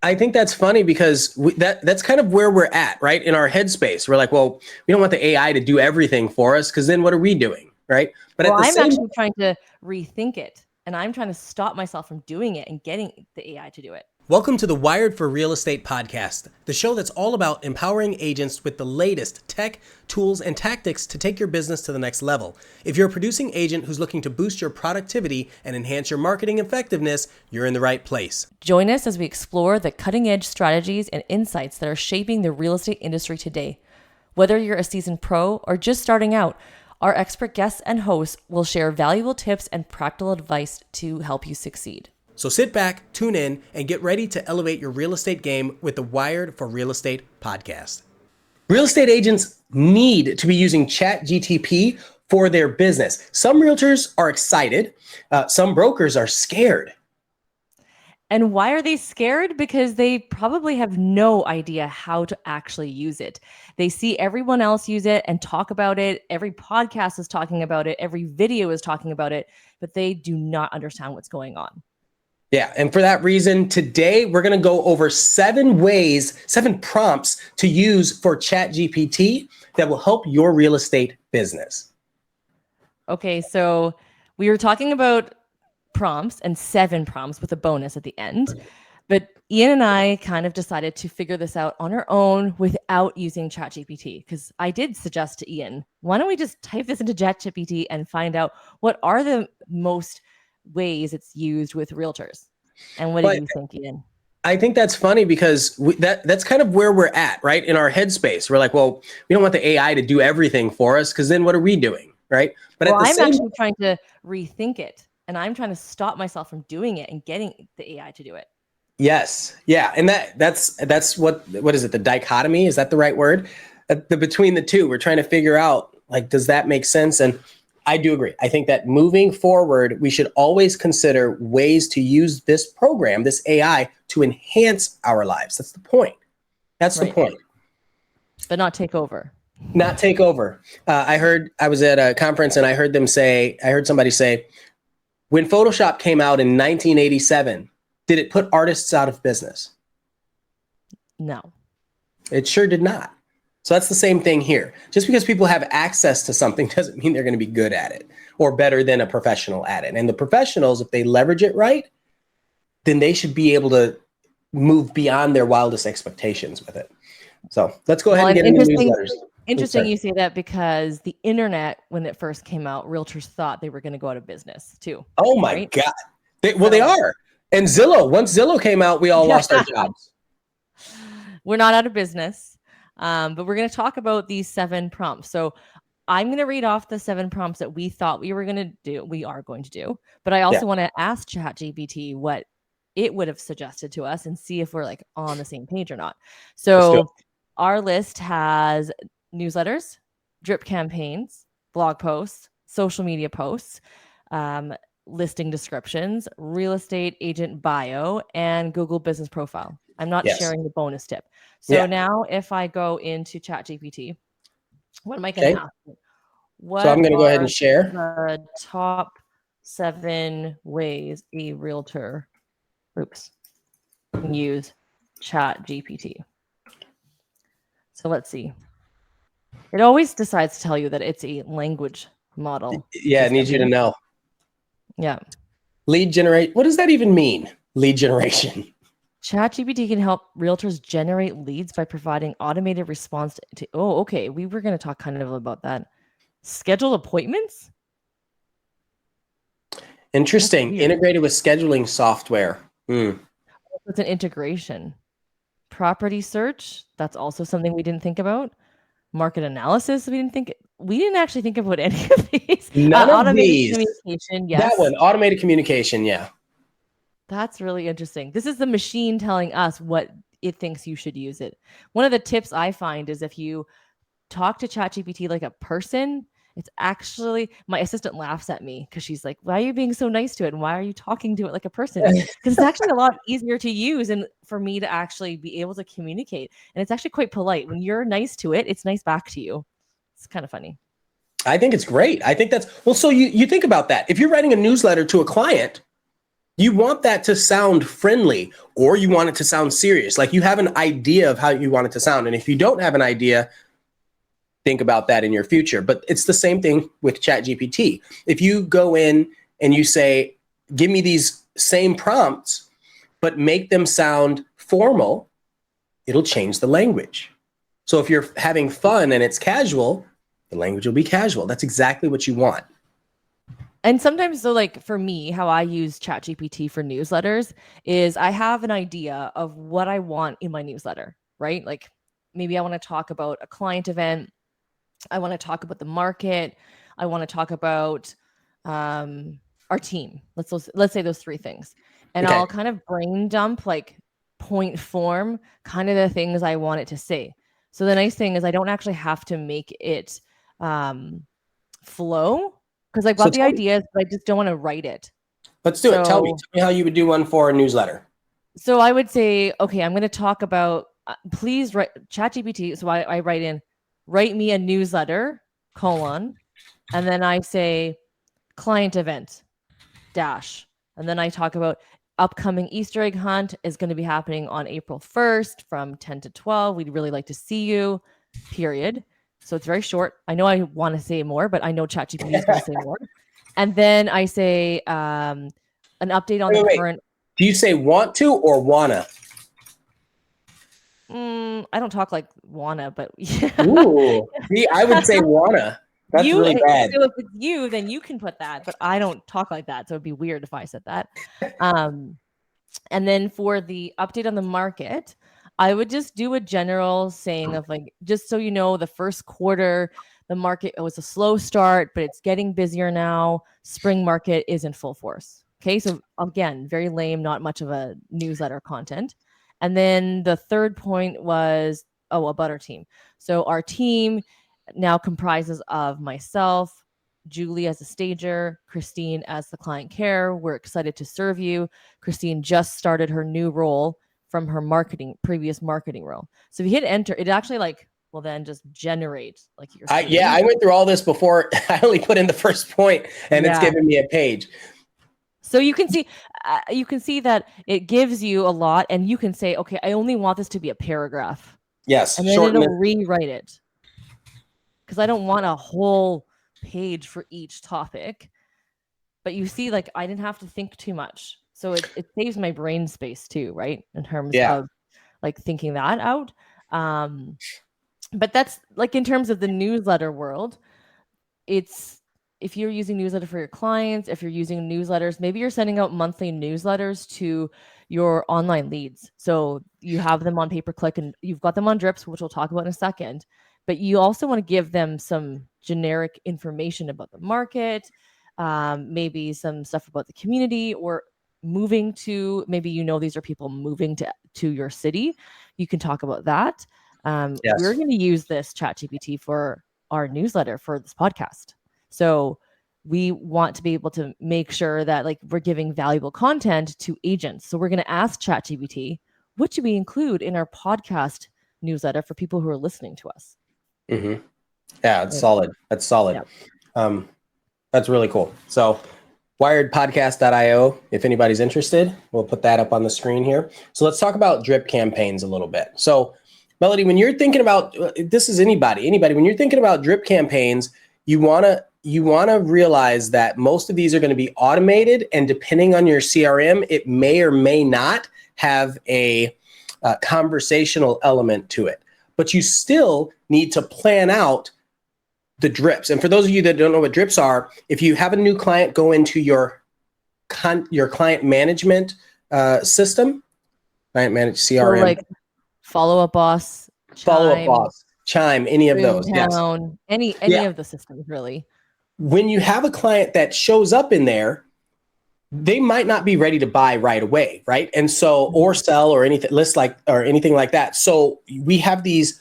I think that's funny because that's kind of where we're at, right? In our headspace. We're like, well, we don't want the AI to do everything for us because then what are we doing, right? But Well, at the I'm same actually trying to rethink it, and I'm trying to stop myself from doing it and getting the AI to do it. Welcome to the Wired for Real Estate podcast, the show that's all about empowering agents with the latest tech, tools, and tactics to take your business to the next level. If you're a producing agent who's looking to boost your productivity and enhance your marketing effectiveness, you're in the right place. Join us as we explore the cutting-edge strategies and insights that are shaping the real estate industry today. Whether you're a seasoned pro or just starting out, our expert guests and hosts will share valuable tips and practical advice to help you succeed. So sit back, tune in, and get ready to elevate your real estate game with the Wired for Real Estate podcast. Real estate agents need to be using ChatGPT for their business. Some realtors are excited. Some brokers are scared. And why are they scared? Because they probably have no idea how to actually use it. They see everyone else use it and talk about it. Every podcast is talking about it. Every video is talking about it, but they do not understand what's going on. Yeah, and for that reason, today we're going to go over 7 prompts to use for ChatGPT that will help your real estate business. Okay, so we were talking about prompts and 7 prompts with a bonus at the end. But Ian and I kind of decided to figure this out on our own without using ChatGPT, because I did suggest to Ian, why don't we just type this into ChatGPT and find out what are the most ways it's used with realtors? And what do you think, Ian? I think that's funny because that's kind of where we're at, right? In our headspace. We're like, well, we don't want the AI to do everything for us because then what are we doing, right? But well, I'm actually trying to rethink it, and I'm trying to stop myself from doing it and getting the AI to do it. Yes. Yeah. And that's what is it? The dichotomy? Is that the right word? Between the two, we're trying to figure out, like, does that make sense? And I do agree. I think that moving forward, we should always consider ways to use this program, this AI, to enhance our lives. That's the point. That's the point. But not take over. Not take over. I was at a conference and I heard somebody say, when Photoshop came out in 1987, did it put artists out of business? No. It sure did not. So that's the same thing here. Just because people have access to something doesn't mean they're going to be good at it or better than a professional at it. And the professionals, if they leverage it right, then they should be able to move beyond their wildest expectations with it. So let's go ahead and get into newsletters. Interesting you say that, because the internet, when it first came out, realtors thought they were going to go out of business too. Oh my God. They are. And Zillow, once Zillow came out, we all lost our jobs. We're not out of business. But we're going to talk about these 7 prompts. So I'm going to read off the 7 prompts that we thought we are going to do. But I also want to ask ChatGPT what it would have suggested to us and see if we're like on the same page or not. So our list has newsletters, drip campaigns, blog posts, social media posts, listing descriptions, real estate agent bio, and Google business profile. I'm not sharing the bonus tip. So now if I go into ChatGPT, what am I going to ask? So I'm going to go ahead and share the top 7 ways a realtor can use ChatGPT. So let's see. It always decides to tell you that it's a language model. Yeah, it needs you to know. Yeah. Lead generate. What does that even mean? Lead generation. ChatGPT can help realtors generate leads by providing automated response to. Oh, okay. We were going to talk kind of about that. Schedule appointments? Interesting. Integrated with scheduling software. It's an integration. Property search. That's also something we didn't think about. Market analysis. We didn't actually think about any of these. None of these. Communication. Yes. That one. Automated communication. Yeah. That's really interesting. This is the machine telling us what it thinks you should use it. One of the tips I find is if you talk to ChatGPT like a person, it's actually, my assistant laughs at me because she's like, why are you being so nice to it? And why are you talking to it like a person? Because it's actually a lot easier to use and for me to actually be able to communicate. And it's actually quite polite. When you're nice to it, it's nice back to you. It's kind of funny. I think it's great. I think that's, well, so you think about that. If you're writing a newsletter to a client, You want that to sound friendly, or you want it to sound serious. Like you have an idea of how you want it to sound. And if you don't have an idea, think about that in your future. But it's the same thing with ChatGPT. If you go in and you say, give me these same prompts, but make them sound formal, it'll change the language. So if you're having fun and it's casual, the language will be casual. That's exactly what you want. And sometimes, so like for me, how I use ChatGPT for newsletters is I have an idea of what I want in my newsletter, right? Like maybe I want to talk about a client event. I want to talk about the market. I want to talk about our team. Let's say those three things, and Okay. I'll kind of brain dump like point form kind of the things I want it to say. So the nice thing is I don't actually have to make it flow because I've So got the tell me, ideas, but I just don't want to write it. let's do it. So Tell me how you would do one for a newsletter. so I would say, okay, I'm going to talk about, please write ChatGPT. So I write in, write me a newsletter, colon, and then I say client event, dash. And then I talk about upcoming Easter egg hunt is going to be happening on April 1st from 10 to 12. We'd really like to see you, period. So it's very short. I know I want to say more, but I know ChatGPT is going to say more. And then I say an update on the Wait. current. Do you say want to or wanna? I don't talk like wanna, but yeah. Ooh, see, I would say wanna. That's You really bad. so if it's you, then you can put that, but I don't talk like that, so it'd be weird if I said that. Um, and then for the update on the market, I would just do a general saying of like, just so you know, the first quarter, the market it was a slow start, but it's getting busier now. Spring market is in full force. Okay, so again, very lame, not much of a newsletter content. And then the third point was, oh, about our team. So our team now comprises of myself, Julie as a stager, Christine as the client care. We're excited to serve you. Christine just started her new role from her previous marketing role. So if you hit enter, it actually will then just generate like your screen. I went through all this before. I only put in the first point, and it's Yeah. giving me a page. So you can see that it gives you a lot, and you can say, okay, I only want this to be a paragraph, Yes, and then shorten it'll this. rewrite it because I don't want a whole page for each topic. But you see, like I didn't have to think too much, so it saves my brain space too, right? In terms Yeah. of like thinking that out. But that's like in terms of the newsletter world, it's if you're using newsletter for your clients, if you're using newsletters, maybe you're sending out monthly newsletters to your online leads. So you have them on pay per click and you've got them on drips, which we'll talk about in a second. But you also want to give them some generic information about the market, maybe some stuff about the community or moving to maybe these are people moving to your city. You can talk about that. We're Yes. going to use this chat gpt for our newsletter for this podcast. So we want to be able to make sure that like we're giving valuable content to agents. So we're going to ask ChatGPT, what should we include in our podcast newsletter for people who are listening to us? Mm-hmm. Yeah, it's Right. solid. That's solid. Yeah. That's really cool. So wiredpodcast.io, if anybody's interested, we'll put that up on the screen here. So let's talk about drip campaigns a little bit. So Melody, when you're thinking about this is anybody, when you're thinking about drip campaigns, you want to realize that most of these are going to be automated, and depending on your CRM, it may or may not have a conversational element to it. But you still need to plan out the drips. And for those of you that don't know what drips are, if you have a new client go into your client management system, client managed CRM, So like Follow Up Boss, Follow Up Chime, Boss, Chime, any of those. Yes. Boomtown, any Yeah. of the systems really. When you have a client that shows up in there, they might not be ready to buy right away, right? And so, or sell or anything, or anything like that. So we have these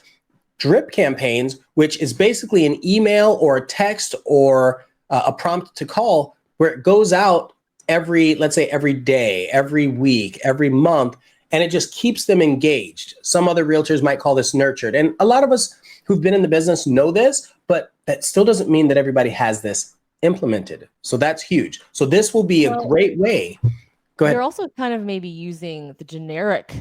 drip campaigns, which is basically an email or a text or a prompt to call where it goes out let's say every day, every week, every month, and it just keeps them engaged. Some other realtors might call this nurtured. And a lot of us who've been in the business know this, but that still doesn't mean that everybody has this implemented. So that's huge. So this will be a great way Go They're ahead. also kind of maybe using the generic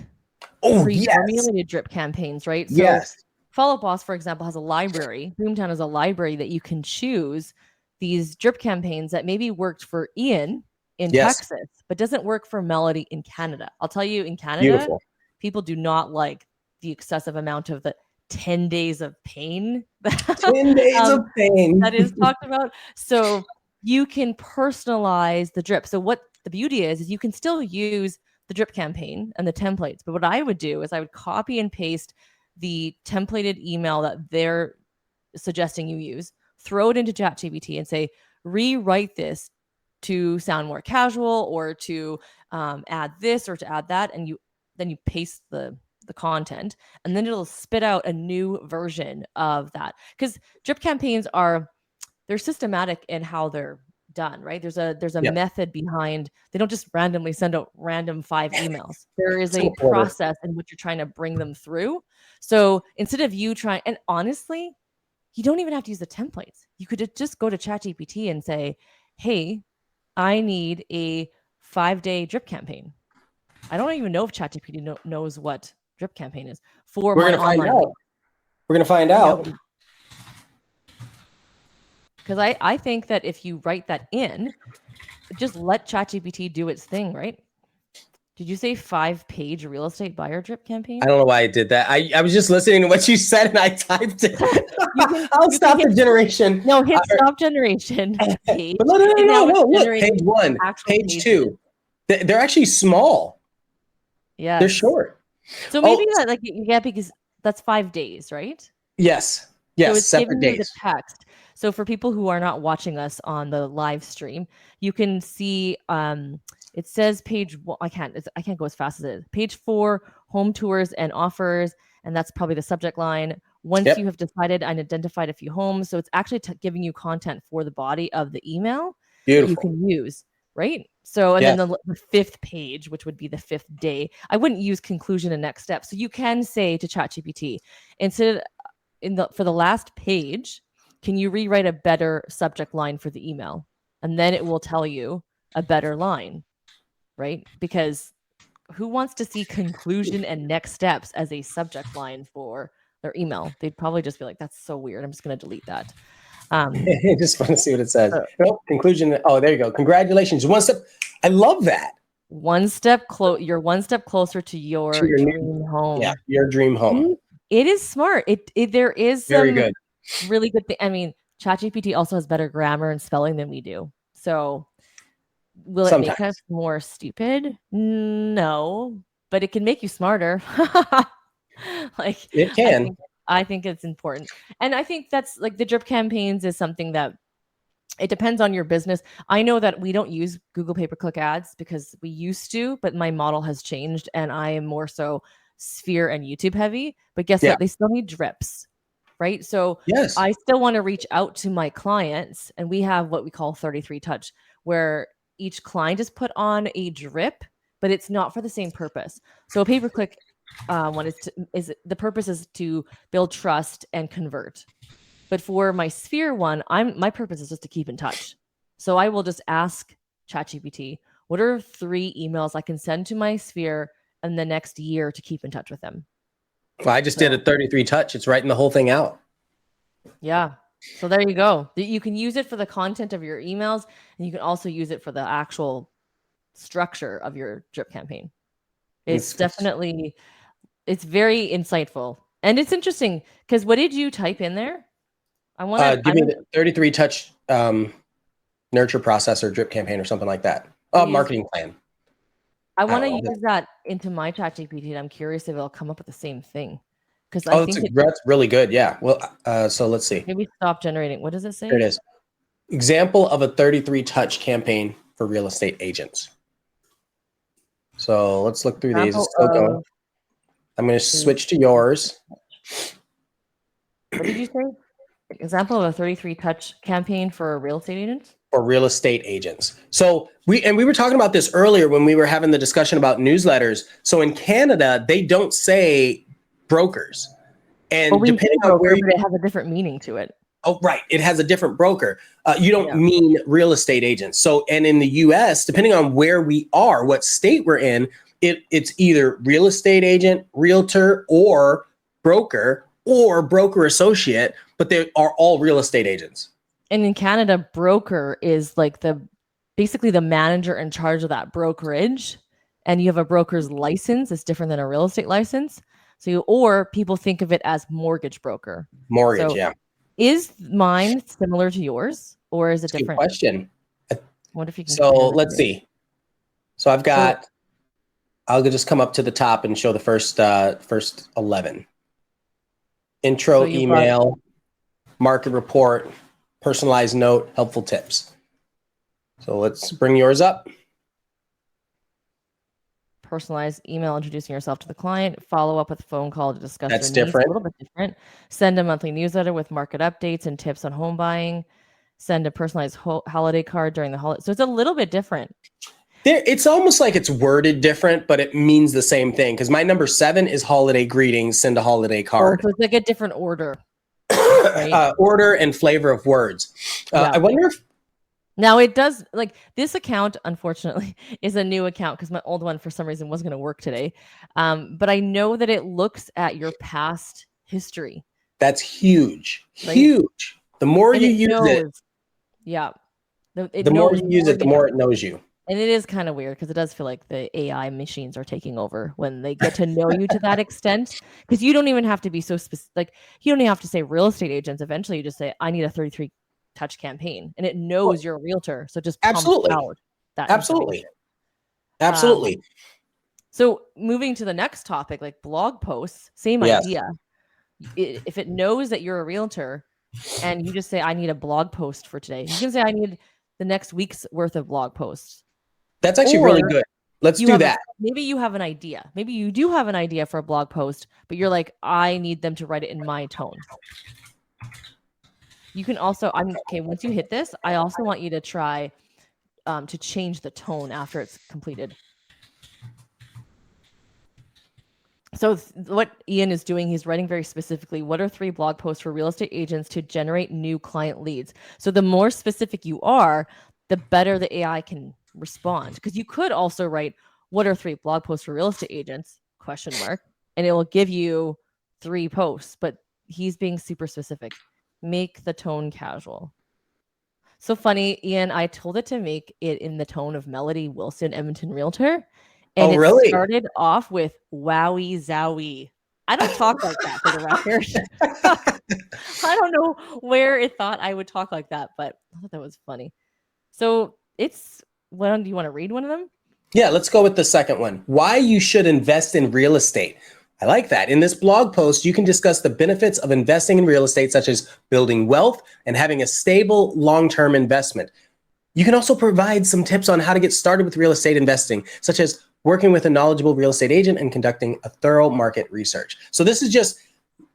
Oh, yes. pre-formulated drip campaigns, right? So Yes. Follow Up Boss, for example, has a library. Boomtown has a library that you can choose these drip campaigns that maybe worked for Ian in Yes. Texas, but doesn't work for Melody in Canada. I'll tell you, in Canada, Beautiful. people do not like the excessive amount of the 10 days of pain 10 days of um, pain. that is talked about. So you can personalize the drip. So what the beauty is you can still use the drip campaign and the templates. But what I would do is I would copy and paste the templated email that they're suggesting you use, throw it into ChatGPT and say, rewrite this to sound more casual or to add this or to add that. And then you paste the content, and then it'll spit out a new version of that. Because drip campaigns they're systematic in how they're done, right? There's a Yep. method behind. They don't just randomly send out random 5 emails. There is It's a an order. process in which you're trying to bring them through. So instead of you trying, and honestly, you don't even have to use the templates. You could just go to ChatGPT and say, "Hey, I need a 5-day drip campaign." I don't even know if ChatGPT knows what drip campaign is for We're my going to find online out. lead. We're going to find Yeah, out. because I think that if you write that in, just let ChatGPT do its thing, right? Did you say 5-page real estate buyer drip I campaign? don't know why I did that. I was just listening to what you said and I typed it. I'll You can stop hit the generation. no hit stop generation page, But no, no, no, and no, now it's no. Look, generating page one, actual page pages. two. They're actually small. They're Yes. short. So maybe Oh, that like yeah, because that's 5 days, right? yes. So Yes. it's Separate giving you the days. text. So for people who are not watching us on the live stream, you can see it says page one, I can't go as fast as it is. Page 4, home tours and offers, and that's probably the subject line. Once you Yep. have decided and identified a few homes, so it's actually giving you content for the body of the email that you Beautiful. can use, right? So and then Yes. the fifth page, which would be the fifth day, I wouldn't use conclusion and next step. So you can say to ChatGPT, instead for the last page, can you rewrite a better subject line for the email? And then it will tell you a better line, right? Because who wants to see conclusion and next steps as a subject line for their email? They'd probably just be like, that's so weird. I'm just going to delete that. I just want to see what it says. So Nope. Conclusion. Oh, there you go. Congratulations. One step. I love that. you're one step closer to To your your new, dream yeah, home. your dream home. It is smart. There is Very some good. really good thing. I mean, ChatGPT also has better grammar and spelling than we do. So will it make us Sometimes more stupid? No, but it can make you smarter. Like it I can. think I think it's important. And I think that's like the drip campaigns is something that it depends on your business. I know that we don't use Google pay-per-click ads because we used to, but my model has changed and I am more so Sphere and YouTube heavy. But guess Yeah. what? They still need drips, right? So Yes. I still want to reach out to my clients, and we have what we call 33 touch, where each client is put on a drip, but it's not for the same purpose. So a pay-per-click one is the purpose is to build trust and convert. But for my Sphere one, my purpose is just to keep in touch. So I will just ask ChatGPT, what are 3 emails I can send to my Sphere in the next year to keep in touch with them? Well, I just did a So 33 touch. It's writing the whole thing out. yeah. So there you go. You can use it for the content of your emails, and you can also use it for the actual structure of your drip campaign. It's definitely it's very insightful. And it's interesting because what did you type in there? Give me the 33 touch nurture process or drip campaign or something like that. Marketing plan. I I want don't to know. use that into my ChatGPT, and I'm curious if it'll come up with the same thing. Because I Oh, think that's really good. Yeah. Well, so let's see. maybe stop generating. What does it Here it say? is. Example of a 33 touch campaign for real estate agents. So let's look through these. It's Example still going. of I'm going to switch to yours. what did you say? Example of a 33 touch campaign for real estate agents? For real estate agents. So we were talking about this earlier when we were having the discussion about newsletters. So in Canada, they don't say brokers. Well, And we say depending on where broker, you, but it has a different meaning to it. Oh, right. It has a different broker. You don't Yeah. mean real estate agents. So, and in the US, depending on where we are, what state we're in, it's either real estate agent, realtor, or broker associate, but they are all real estate agents. And in Canada, broker is like basically the manager in charge of that brokerage. And you have a broker's license. It's different than a real estate license. Or people think of it as mortgage broker. Mortgage, So yeah. is mine similar to yours, or is it That's a good different? question. I wonder if you can So compare the let's two. see. So I'll just come up to the top and show the first 11. Intro, email, market report, personalized note, helpful tips. So let's bring yours up. Personalized email introducing yourself to the client, follow up with a phone call to discuss That's their needs. different. A little bit different. Send a monthly newsletter with market updates and tips on home buying. Send a personalized holiday card during the holiday. So it's a little bit different. It's almost like it's worded different, but it means the same thing. Because my number 7 is holiday greetings, send a holiday card. So it's like a different order. Right? Order and flavor of words. Yeah. I wonder if now it does, like, this account, unfortunately, is a new account because my old one for some reason wasn't going to work today. But I know that it looks at your past history. That's huge. Right? Huge. The more And you it use knows, it, yeah. the more you use it, the more it knows you. And it is kind of weird because it does feel like the AI machines are taking over when they get to know you to that extent. Because you don't even have to be so specific. Like, you don't even have to say real estate agents. Eventually, you just say, I need a 33 touch campaign. And it knows you're a realtor. So it just pumps out that Absolutely. information. Absolutely. So moving to the next topic, like blog posts, same idea. If it knows that you're a realtor and you just say, I need a blog post for today, you can say, I need the next week's worth of blog posts. That's actually really good. Let's do that. Maybe you have an idea. Maybe you do have an idea for a blog post, but you're like, I need them to write it in my tone. You can also, once you hit this, I also want you to try to change the tone after it's completed. So what Ian is doing, he's writing very specifically, what are 3 blog posts for real estate agents to generate new client leads? So the more specific you are, the better the AI can respond. Because you could also write, what are 3 blog posts for real estate agents? ? And it will give you 3 posts, but he's being super specific. Make the tone casual. So funny, Ian, I told it to make it in the tone of Melody Wilson, Edmonton Realtor. And it started off with wowie zowie. I don't talk like that, for the record. I don't know where it thought I would talk like that, but I thought that was funny. So do you want to read one of them? Yeah, let's go with the second one. Why you should invest in real estate. I like that. In this blog post, you can discuss the benefits of investing in real estate, such as building wealth and having a stable long-term investment. You can also provide some tips on how to get started with real estate investing, such as working with a knowledgeable real estate agent and conducting a thorough market research. So this is just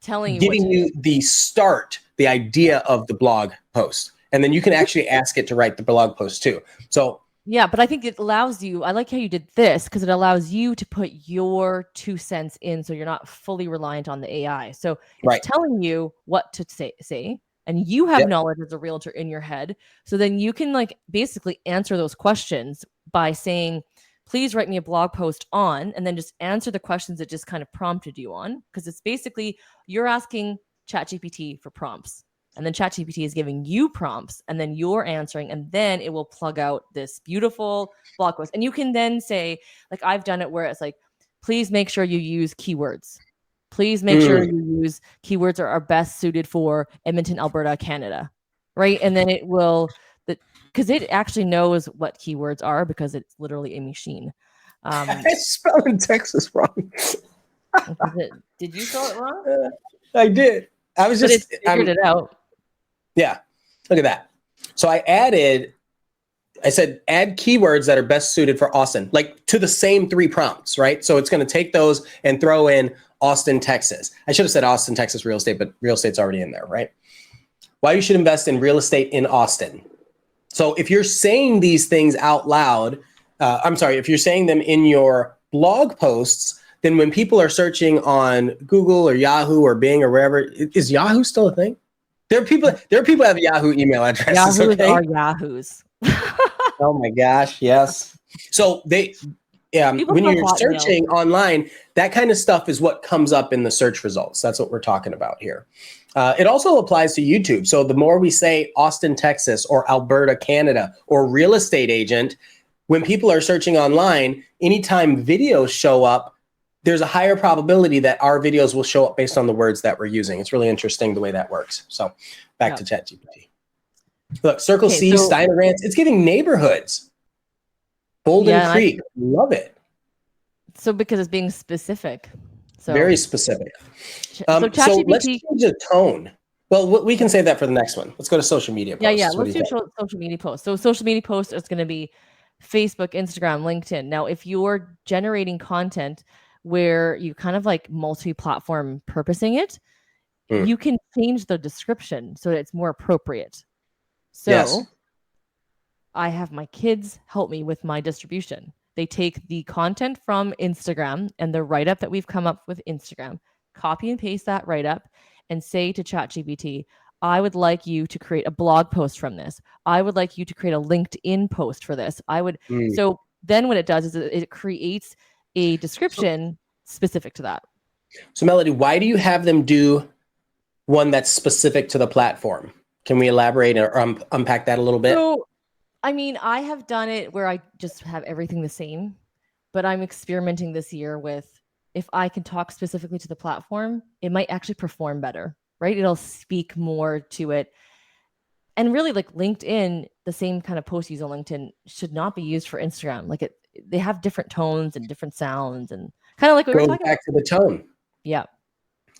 giving you the start, the idea of the blog post. And then you can actually ask it to write the blog post too. So yeah, but I think it allows you, I like how you did this because it allows you to put your 2 cents in so you're not fully reliant on the AI. So it's telling you what to say, and you have knowledge as a realtor in your head. So then you can like basically answer those questions by saying, please write me a blog post on, and then just answer the questions it just kind of prompted you on. Because it's basically, you're asking ChatGPT for prompts. And then ChatGPT is giving you prompts, and then you're answering, and then it will plug out this beautiful blog post. And you can then say, like I've done it where it's like, please make sure you use keywords. Please make sure you use keywords are best suited for Edmonton, Alberta, Canada, right? And then it will, because it actually knows what keywords are because it's literally a machine. I spelled in Texas wrong. Did you spell it wrong? I did. I was just figured it out. Yeah, look at that. So I said, add keywords that are best suited for Austin, like to the same 3 prompts, right? So it's going to take those and throw in Austin, Texas. I should have said Austin, Texas real estate, but real estate's already in there, right? Why you should invest in real estate in Austin. So if you're saying these things out loud, if you're saying them in your blog posts, then when people are searching on Google or Yahoo or Bing or wherever, is Yahoo still a thing? There are people that have Yahoo email addresses. Yahoos Okay. are Yahoos. Oh my gosh, yes. So People when still you're plot emails. searching online, that kind of stuff is what comes up in the search results. That's what we're talking about here. It also applies to YouTube. So the more we say Austin, Texas, or Alberta, Canada, or real estate agent, when people are searching online, anytime videos show up, there's a higher probability that our videos will show up based on the words that we're using. It's really interesting the way that works. So back to ChatGPT. Look, Circle C, Steiner Ranch, it's giving neighborhoods. Bolden Creek, love it. So because it's being specific. So very specific. So so let's change the tone. Well, we can save that for the next one. Let's go to social media posts. Yeah. Let's do social media posts. So social media posts is going to be Facebook, Instagram, LinkedIn. Now, if you're generating content where you kind of like multi-platform purposing it, you can change the description so that it's more appropriate. So I have my kids help me with my distribution. They take the content from Instagram and the write-up that we've come up with Instagram, copy and paste that write-up and say to ChatGPT, I would like you to create a blog post from this. I would like you to create a LinkedIn post for this. So then what it does is it creates a description specific to that. So Melody, why do you have them do one that's specific to the platform? Can we elaborate or unpack that a little bit? So, I mean, I have done it where I just have everything the same, but I'm experimenting this year with if I can talk specifically to the platform, it might actually perform better, right? It'll speak more to it. And really, like LinkedIn, the same kind of post used on LinkedIn should not be used for Instagram. Like they have different tones and different sounds, and kind of like what we were talking back about. To the tone. Yeah.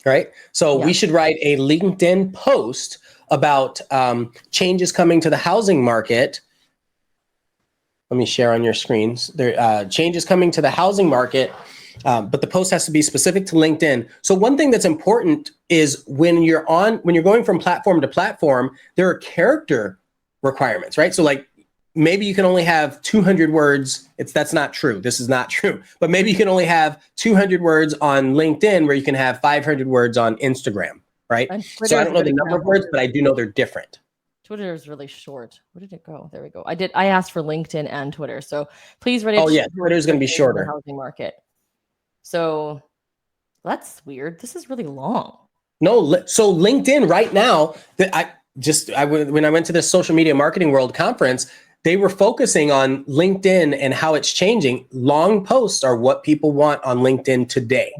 Right. So we should write a LinkedIn post about changes coming to the housing market. Let me share on your screens. There changes coming to the housing market, but the post has to be specific to LinkedIn. So one thing that's important is when you're going from platform to platform, there are character requirements, right? So like maybe you can only have 200 words. That's not true. This is not true. But maybe you can only have 200 words on LinkedIn where you can have 500 words on Instagram, right? So I don't know the number of words, but I do know they're different. Twitter is really short. Where did it go? There we go. I asked for LinkedIn and Twitter. So please write it. Oh yeah, Twitter is going to be shorter. Housing market. So that's weird. This is really long. No, so LinkedIn right now, when I went to this social media marketing world conference, they were focusing on LinkedIn and how it's changing. Long posts are what people want on LinkedIn today.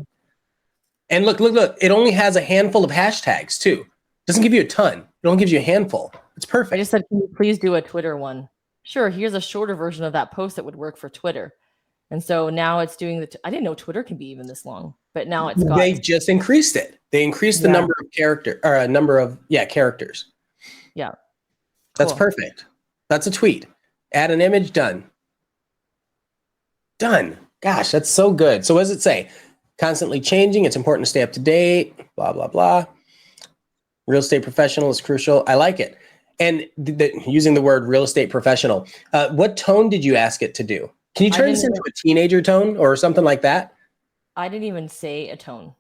And look, it only has a handful of hashtags too. It doesn't give you a ton. It only gives you a handful. It's perfect. I just said, can you please do a Twitter one? Sure, here's a shorter version of that post that would work for Twitter. And so now it's doing I didn't know Twitter can be even this long, but now it's got. They just increased it. They increased the number of characters. Yeah. That's perfect. That's a tweet. Add an image, done. Done. Gosh, that's so good. So what does it say? Constantly changing. It's important to stay up to date. Blah, blah, blah. Real estate professional is crucial. I like it. And using the word real estate professional, what tone did you ask it to do? Can you turn this into a teenager tone or something like that? I didn't even say a tone.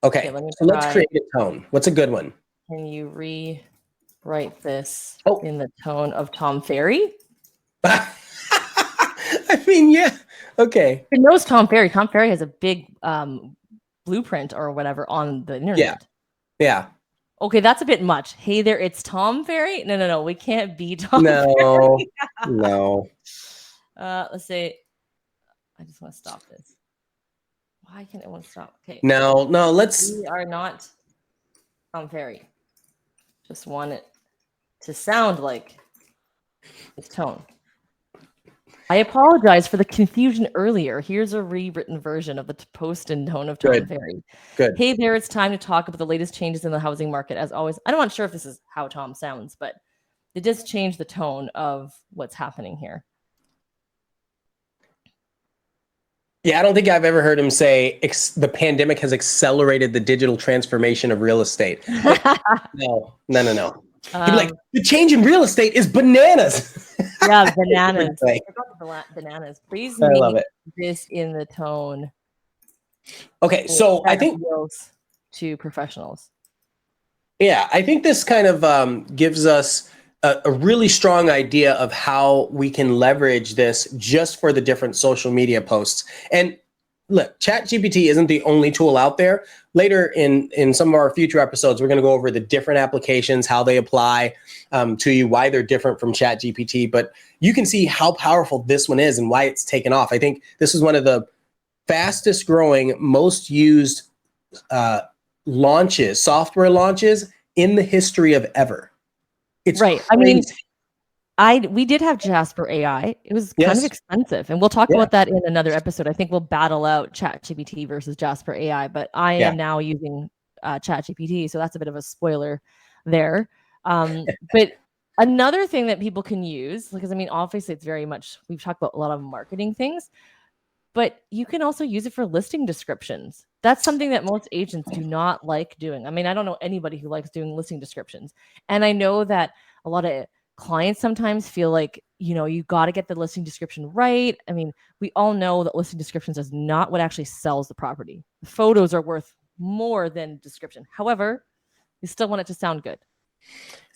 Okay, so let's create a tone. What's a good one? Can you rewrite this in the tone of Tom Ferry? I mean, yeah. Okay. It knows Tom Ferry. Tom Ferry has a big blueprint or whatever on the internet. Yeah. Okay, that's a bit much. Hey there, it's Tom Ferry. No. We can't be Tom Ferry. No. Let's say, I just want to stop this. Why can't I want to stop? Okay. No, let's. We are not Tom Ferry. Just want it to sound like its tone. I apologize for the confusion earlier. Here's a rewritten version of the post and tone of Tom Ferry. Good. Hey there, it's time to talk about the latest changes in the housing market. As always, I'm not sure if this is how Tom sounds, but it does change the tone of what's happening here. Yeah, I don't think I've ever heard him say the pandemic has accelerated the digital transformation of real estate. No. He'd be like, the change in real estate is bananas. Yeah, bananas. I forgot the bananas. Please make this in the tone. Okay, so I think to professionals. Yeah, I think this kind of gives us a really strong idea of how we can leverage this just for the different social media posts. And look, ChatGPT isn't the only tool out there. Later in some of our future episodes, we're going to go over the different applications, how they apply to you, why they're different from ChatGPT. But you can see how powerful this one is and why it's taken off. I think this is one of the fastest growing, most used uh, launches, software launches in the history of ever. It's Right. I mean, crazy. we did have Jasper AI. It was kind of Yes. expensive, and we'll talk Yeah. about that in another episode. I think we'll battle out ChatGPT versus Jasper AI, but I Yeah. am now using ChatGPT, so that's a bit of a spoiler there. But another thing that people can use, because I mean, obviously, it's very much we've talked about a lot of marketing things, but you can also use it for listing descriptions. That's something that most agents do not like doing. I mean, I don't know anybody who likes doing listing descriptions. And I know that a lot of clients sometimes feel like, you got to get the listing description right. I mean, we all know that listing descriptions is not what actually sells the property. The photos are worth more than description. However, you still want it to sound good.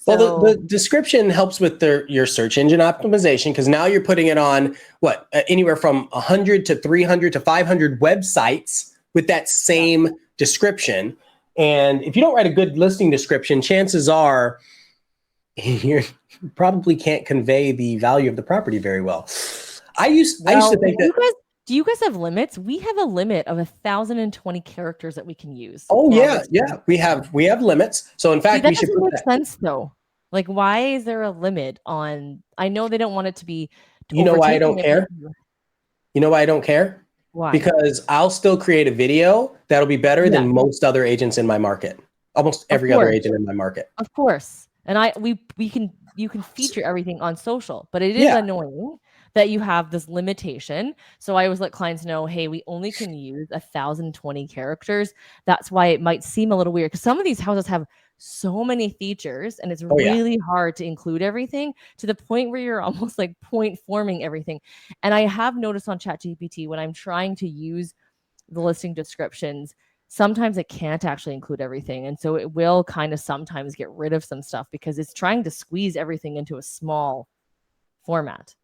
Well, the So, description helps with your search engine optimization because now you're putting it on what anywhere from 100 to 300 to 500 websites with that yeah. same description. And if you don't write a good listing description, chances are you probably can't convey the value of the property very well. I used to Well, think that. do you guys have limits? We have a limit of 1,020 characters that we can use Oh for our yeah, listing yeah. We description. have we have limits. So in See, fact, that we should doesn't put make that. sense though. Like, why is there a limit on? I know they don't want it to be You know why I overtaking don't it, but care? You know why I don't care? why? Because I'll still create a video that'll be better Yeah, than most other agents in my market. Almost of every other course. agent in my market. Of course. And we can you can feature everything on social, but it is Yeah. annoying that you have this limitation. So I always let clients know, hey, we only can use 1,020 characters. That's why it might seem a little weird because some of these houses have so many features and it's Oh yeah. really hard to include everything to the point where you're almost like point forming everything. And I have noticed on ChatGPT when I'm trying to use the listing descriptions, sometimes it can't actually include everything. And so it will kind of sometimes get rid of some stuff because it's trying to squeeze everything into a small format.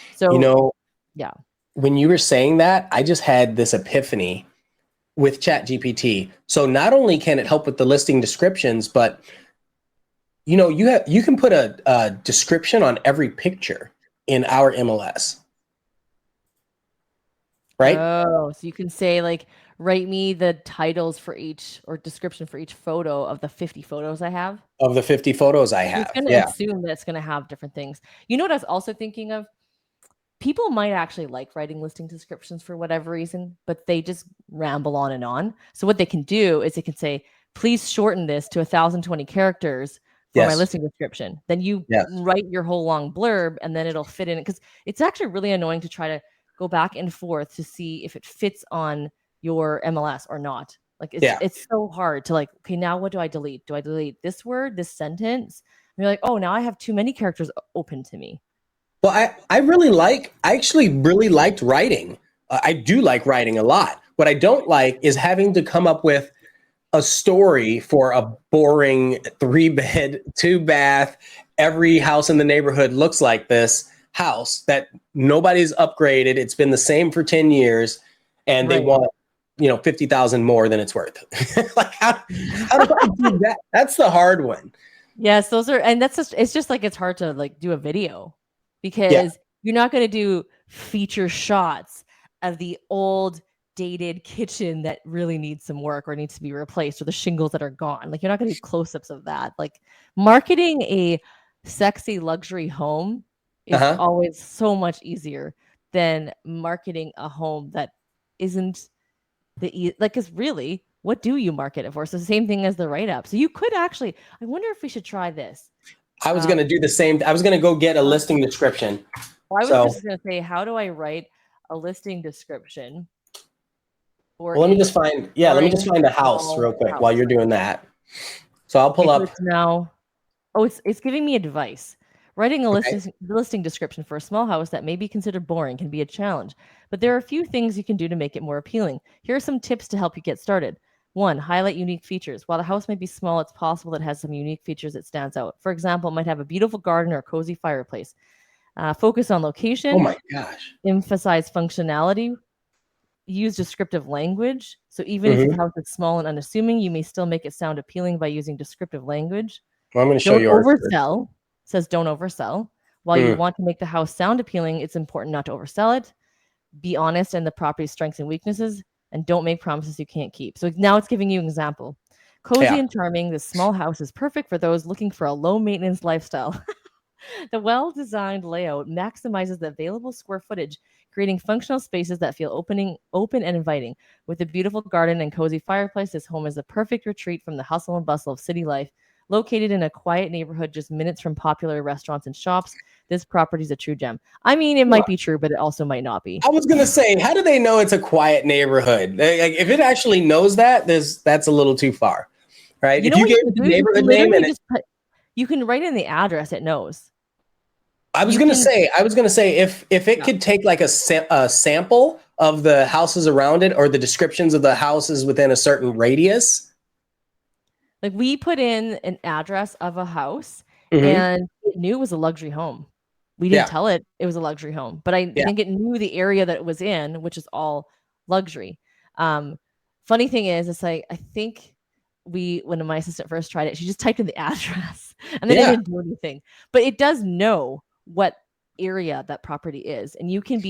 You So, know, yeah. when you were saying that, I just had this epiphany with ChatGPT. So not only can it help with the listing descriptions, but you can put a description on every picture in our MLS, right? Oh, so you can say like write me the titles for each or description for each photo of the 50 photos I have. Of the 50 photos I So it's have. going to Yeah. assume that it's going to have different things. You know what I was also thinking of? People might actually like writing listing descriptions for whatever reason, but they just ramble on and on. So what they can do is they can say, please shorten this to 1,020 characters for my Yes. listing description. Then you Yes. write your whole long blurb and then it'll fit in it. Because it's actually really annoying to try to go back and forth to see if it fits on your MLS or not. Like Yeah. it's so hard to like, okay, now what do I delete? Do I delete this word, this sentence? And you're like, oh, now I have too many characters open to me. Well, I actually really liked writing. I do like writing a lot. What I don't like is having to come up with a story for a boring 3 bed, 2 bath, every house in the neighborhood looks like this house that nobody's upgraded. It's been the same for 10 years and they Right. want, 50,000 more than it's worth. Like how do I do that? That's the hard one. Yes, those are and that's just it's just like it's hard to like do a video Yeah. because you're not going to do feature shots of the old dated kitchen that really needs some work or needs to be replaced or the shingles that are gone. Like you're not going to do close-ups of that. Like marketing a sexy luxury home is Uh-huh. always so much easier than marketing a home that isn't like cuz really what do you market it for? So the same thing as the write up. So you could actually I wonder if we should try this. I was going to Um do the same. I was going to go get a listing description. well, I was So, just going to say how do I write a listing description for well, let me a just find, yeah, let me just boring find a house small real quick while house? you're doing that. So I'll pull Okay, so up. it's now oh it's giving me advice. Writing a Okay. listing description for a small house that may be considered boring can be a challenge, but there are a few things you can do to make it more appealing. Here are some tips to help you get started. One, highlight unique features. While the house might be small, it's possible that it has some unique features that stands out. For example, it might have a beautiful garden or a cozy fireplace. Focus on Oh location, my gosh. emphasize functionality, use descriptive language. So even if the Mm-hmm. house is small and unassuming, you may still make it sound appealing by using descriptive language. Well, I'm going to show Don't yours first. oversell. Says don't oversell. While you Mm. want to make the house sound appealing, it's important not to oversell it. Be honest in the property's strengths and weaknesses, and don't make promises you can't keep. So now it's giving you an example. Cozy Yeah. and charming, this small house is perfect for those looking for a low maintenance lifestyle. The well designed layout maximizes the available square footage, creating functional spaces that feel open and inviting. With a beautiful garden and cozy fireplace, this home is a perfect retreat from the hustle and bustle of city life. Located in a quiet neighborhood just minutes from popular restaurants and shops, this property is a true gem. I mean, it might be true, but it also might not be. I was gonna say, how do they know it's a quiet neighborhood? Like, if it actually knows that, that's a little too far, right? You If know you what you gave can it the do? You can neighborhood name literally and just put, you can write in the address, it knows. I was You gonna can, say, if it yeah. could take like a sample of the houses around it or the descriptions of the houses within a certain radius. Like we put in an address of a house Hmm. and it knew it was a luxury home. We didn't Yeah, tell it it was a luxury home, but I yeah, think it knew the area that it was in, which is all luxury. Um, Funny thing is, it's like I think when my assistant first tried it, she just typed in the address and then it yeah. didn't do anything. But it does know what area that property is. And you can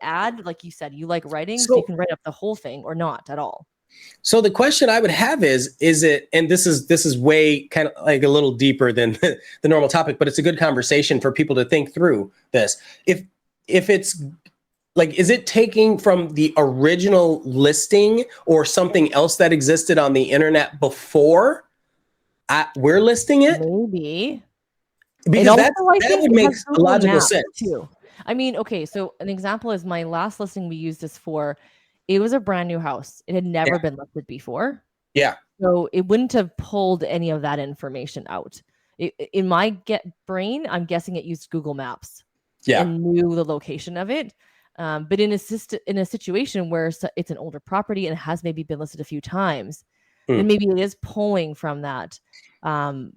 add, like you said, you like writing, so you So can write up the whole thing or not at all. So the question I would have is it, and this is way kind of like a little deeper than the normal topic, but it's a good conversation for people to think through this. If it's like, is it taking from the original listing or something else that existed on the internet before we're listing it? Maybe. And Because also, I that think would it make has Google logical Maps sense. too. I mean, okay, so an example is my last listing we used this for. It was a brand new house. It had Yeah, never been listed before. yeah, So it wouldn't have pulled any of that information out. In my get brain, I'm guessing it used Google Maps yeah. and knew the location of it. But in a situation where it's an older property and it has maybe been listed a few times, then Hmm. maybe it is pulling from that. Um,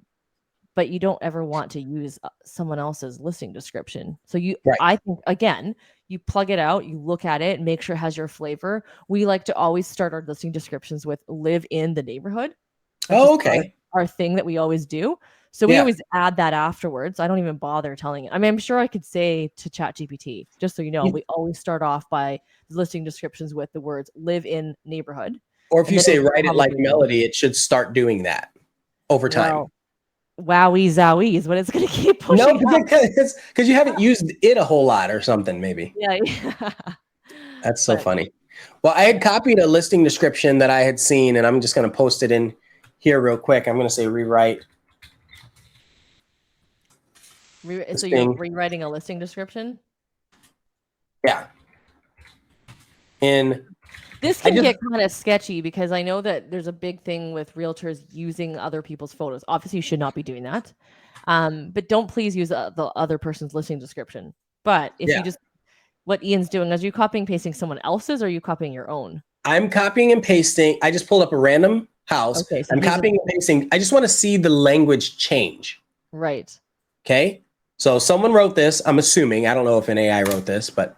but you don't ever want to use someone else's listing description. So Right. I think again, you plug it out, you look at it, make sure it has your flavor. We like to always start our listing descriptions with live in the neighborhood. That's Oh, just okay. our thing that we always do. So we Yeah. always add that afterwards. I don't even bother telling it. I mean, I'm sure I could say to ChatGPT, just so you know, we always start off by listing descriptions with the words live in neighborhood. Or if And you then say it'll write it like probably know. melody, it should start doing that over time. Well, wowie zowie is what it's going to keep No, pushing out. because you haven't used it a whole lot or something, maybe. Yeah, yeah. That's so But funny. Well, I had copied a listing description that I had seen, and I'm just going to post it in here real quick. I'm going to say rewrite so you're listing. rewriting a listing description? Yeah. And This I can just, get kind of sketchy because I know that there's a big thing with realtors using other people's photos. Obviously, you should not be doing that. But don't please use the other person's listing description. But if you yeah, just what Ian's doing, is you copying pasting someone else's or are you copying your own? I'm copying and pasting. I just pulled up a random house. Okay, so I'm his is copying and pasting. I just want to see the language change. right. Okay. So someone wrote this. I'm assuming. I don't know if an AI wrote this, but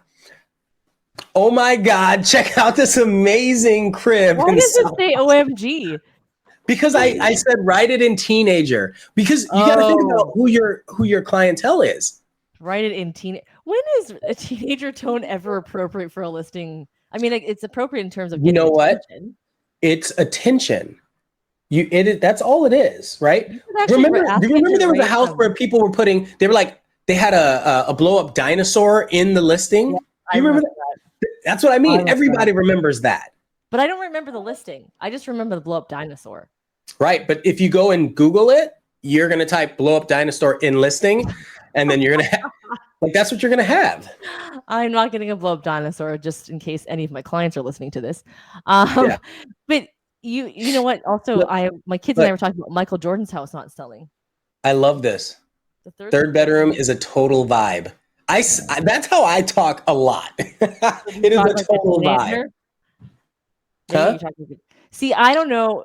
oh my God, check out this amazing crib Why in does it South. say OMG? Because I said write it in teenager because you got to think about Oh, who your clientele is. write it in teen. When is a teenager tone ever appropriate for a listing? I mean, like, it's appropriate in terms of You getting know what? attention. It's attention. That's all it is, right? You could actually Do ask you it remember to there was a write. house where people were putting they were like they had a blow up dinosaur in the listing? Yeah, Do I you remember remember that? that. That's what I I mean. remember that. Everybody remembers that. But I don't remember the listing. I just remember the blow up dinosaur. Right. But if you go and Google it, you're going to type blow up dinosaur in listing, and then you're going to like, that's what you're going to have. I'm not getting a blow up dinosaur just in case any of my clients are listening to this. Um, Yeah. but you know what? Also, But, my kids and I but were talking about Michael Jordan's house not selling. I love this. The third Third bedroom is a total vibe. That's how I talk a lot. So do you It is talk a like a total vibe. teenager? Yeah, Huh? you talk like See, I don't know.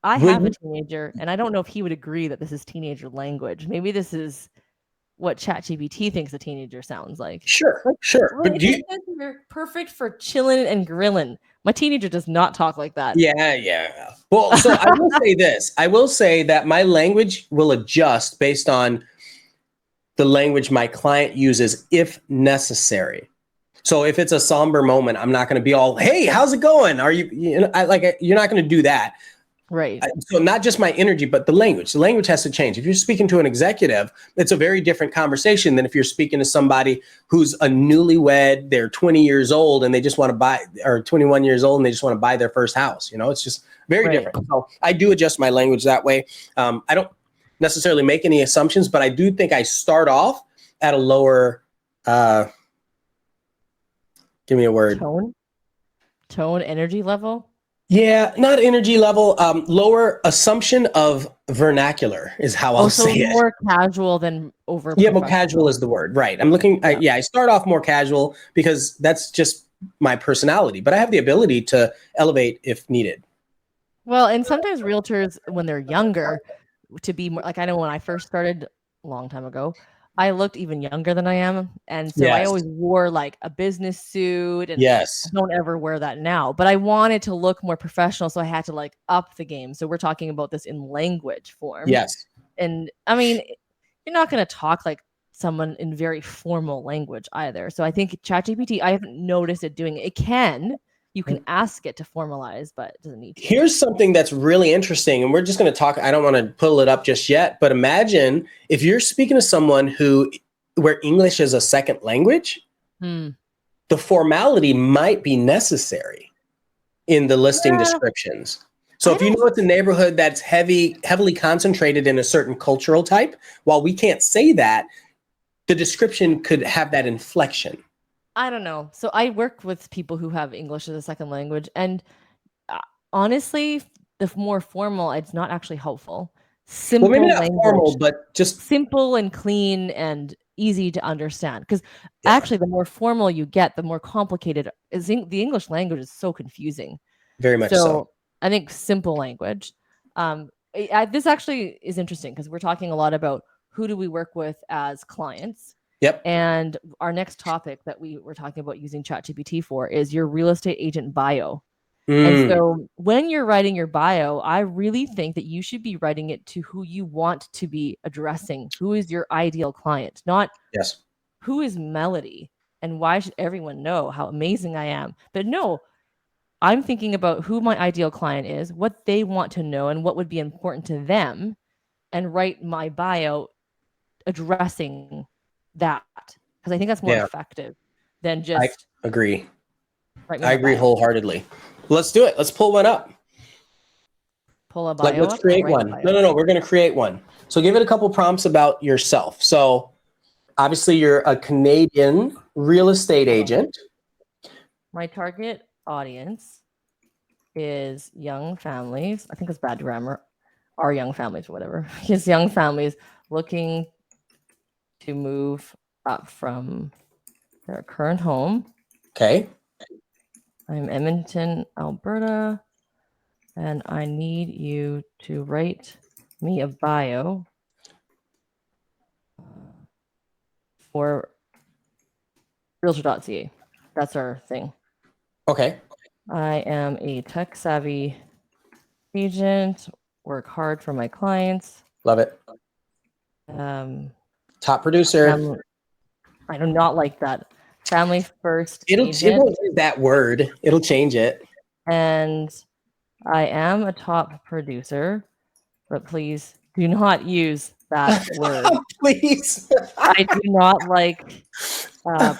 I Will have a you? teenager, and I don't know if he would agree that this is teenager language. Maybe this is what ChatGPT thinks a teenager sounds like. Sure, Like, sure. well, But it do just you? says you're perfect for chilling and grilling. My teenager does not talk like that. Yeah, yeah. Well, so I will say this. I will say that my language will adjust based on the language my client uses if necessary. So if it's a somber moment, I'm not going to be all, "Hey, how's it going? Are you?" You're not going to do that. Right. So not just my energy, but the language. The language has to change. If you're speaking to an executive, it's a very different conversation than if you're speaking to somebody who's a newlywed, they're 20 years old and they just want to buy, or 21 years old and they just want to buy their first house. It's just very Right. different. So I do adjust my language that way. I don't necessarily make any assumptions, but I do think I start off at a lower, give me a word. Tone, energy level. Yeah, not energy level, lower assumption of vernacular is how I'll So say it. more casual than over Yeah, more casual is professional. the word, right? I'm looking. Yeah. I start off more casual because that's just my personality, but I have the ability to elevate if needed. Well, and sometimes realtors, when they're younger, to be more like I know when I first started a long time ago, I looked even younger than I am. And so I Yes, always wore like a business suit and I yes, don't ever wear that now. But I wanted to look more professional. So I had to like up the game. So we're talking about this in language form. yes. And I mean, you're not going to talk like someone in very formal language either. So I think ChatGPT, I haven't noticed it doing it. It can, you can ask it to formalize, but it doesn't need to. Here's something that's really interesting, and we're just going to talk. I don't want to pull it up just yet, but imagine if you're speaking to someone where English is a second language, Hmm. the formality might be necessary in the listing Yeah, descriptions. So I if you don't know it's a neighborhood that's heavily concentrated in a certain cultural type, while we can't say that, the description could have that inflection. I don't know. So I work with people who have English as a second language, and uh, honestly, the more formal, it's not actually helpful. Well, maybe Simple not formal, language, but just simple and clean and easy to understand. Because yeah, actually, the more formal you get, the more complicated the English language is so confusing. very much so. So I think simple language. This actually is interesting because we're talking a lot about who do we work with as clients. Yep. And our next topic that we were talking about using ChatGPT for is your real estate agent bio. And Mm, so when you're writing your bio, I really think that you should be writing it to who you want to be addressing. Who is your ideal client? Not yes. who is Melody and why should everyone know how amazing I am? But no, I'm thinking about who my ideal client is, what they want to know, and what would be important to them, and write my bio addressing that. Because I think that's more Yeah, effective than I just agree. write me I my agree bio. wholeheartedly. Let's do it. Let's pull one up. Pull a Like, bio let's up or create write a one. No, bio. no, no. We're going to create one. So give it a couple prompts about yourself. So obviously, you're a Canadian real estate Hold on. agent. My target audience is young families. I think it's bad grammar. Are young families or whatever. Yes, young families looking to move up from their current home. Okay. I'm Edmonton, Alberta, and I need you to write me a bio for realtor.ca. That's our thing. Okay. I am a tech savvy agent, work hard for my clients. Love it. Um, Top producer. I do not like that. Family first It agent. won't use that word. It'll change it. And I am a top producer, but please do not use that word. Please. I do not like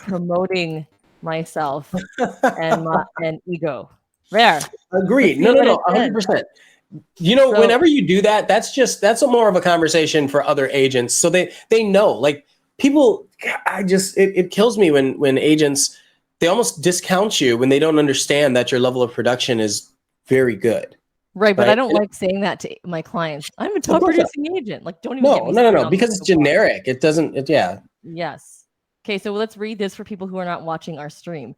promoting myself and my and ego. There. Let's Agreed. No, see no, what no. it says. 100%. So Whenever you do that, that's a more of a conversation for other agents. So they know. Like people, it kills me when agents they almost discount you when they don't understand that your level of production is very good. right, but I Right? don't like saying that to my clients. I'm a Of top course not. producing agent. Like, don't even get No, me no, no, started no. on my Because it's soapbox. generic. It doesn't. Yeah. Yes. Okay, so let's read this for people who are not watching our stream.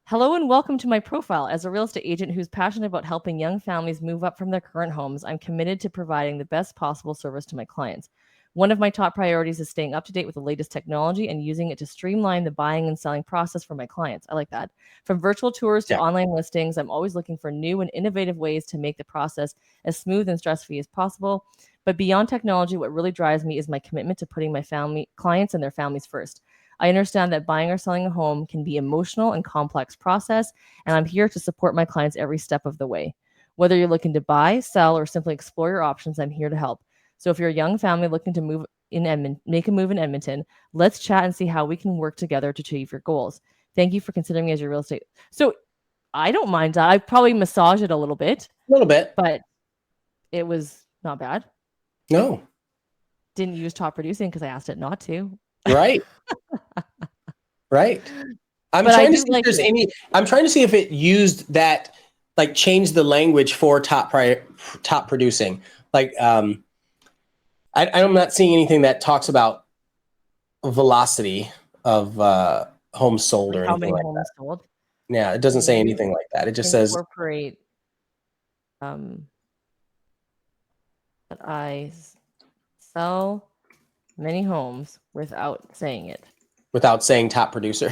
Hello and welcome to my profile. As a real estate agent who's passionate about helping young families move up from their current homes, I'm committed to providing the best possible service to my clients. One of my top priorities is staying up to date with the latest technology and using it to streamline the buying and selling process for my clients. I like that. From virtual tours to Yeah. online listings, I'm always looking for new and innovative ways to make the process as smooth and stress-free as possible. But beyond technology, what really drives me is my commitment to putting my family clients and their families first. I understand that buying or selling a home can be emotional and complex process, and I'm here to support my clients every step of the way. Whether you're looking to buy, sell, or simply explore your options, I'm here to help. So if you're a young family looking to make a move in Edmonton, let's chat and see how we can work together to achieve your goals. Thank you for considering me as your real estate. So I don't mind that. I probably massage it a little bit, A little bit. but it was not bad. No. Didn't use top producing because I asked it not to. Right. Right. I'm But I trying to do see if like there's it. any. I'm trying to see if it used that, like, change the language for top producing. Like, I'm not seeing anything that talks about velocity of homes sold Like or how anything many like that. homes sold. Yeah, it doesn't say You anything like that. It just says incorporate um that sell many homes without saying it. without saying top producer.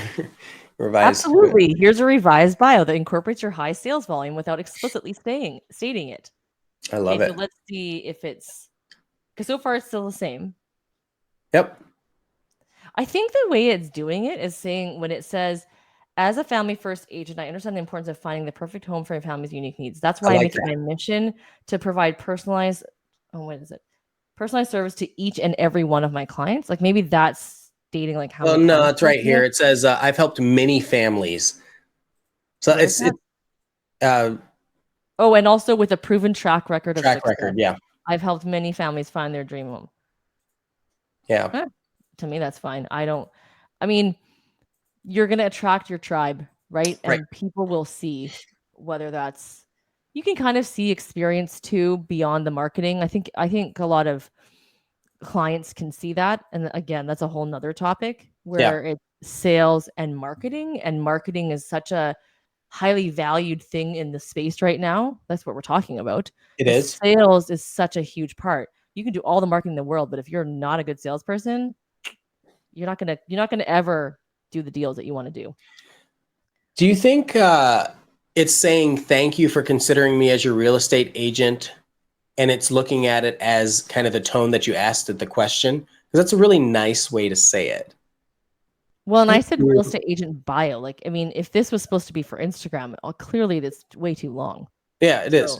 Revised. Absolutely. Here's a revised bio that incorporates your high sales volume without explicitly stating it. I Okay, love so it. let's see if it's because so far it's still the same. Yep. I think the way it's doing it is saying when it says, as a family first agent, I understand the importance of finding the perfect home for your family's unique needs. That's I why I like make it that. my mission to provide personalized, oh, what is it? Personalized service to each and every one of my clients. Like maybe that's stating like how Well, many no, clients. it's right here. It says I've helped many families. So Where is that? it's uh, Oh, and also with a proven track record of track success. record. Yeah. I've helped many families find their dream home. Yeah. Huh. To me, that's fine. I mean, you're going to attract your tribe, right? Right. And people will see whether that's, you can kind of see experience too beyond the marketing. I think a lot of clients can see that. And again, that's a whole nother topic Yeah. where it's sales and marketing is such a highly valued thing in the space right now. That's what we're talking about. It The is. sales is such a huge part. You can do all the marketing in the world, but if you're not a good salesperson, you're not gonna ever do the deals that you want to do. Do you think it's saying thank you for considering me as your real estate agent, and it's looking at it as kind of the tone that you asked it the question? Because that's a really nice way to say it. Well, and I Thank said real you. estate agent bio. Like, I mean, if this was supposed to be for Instagram, clearly it's way too long. Yeah, it is. So,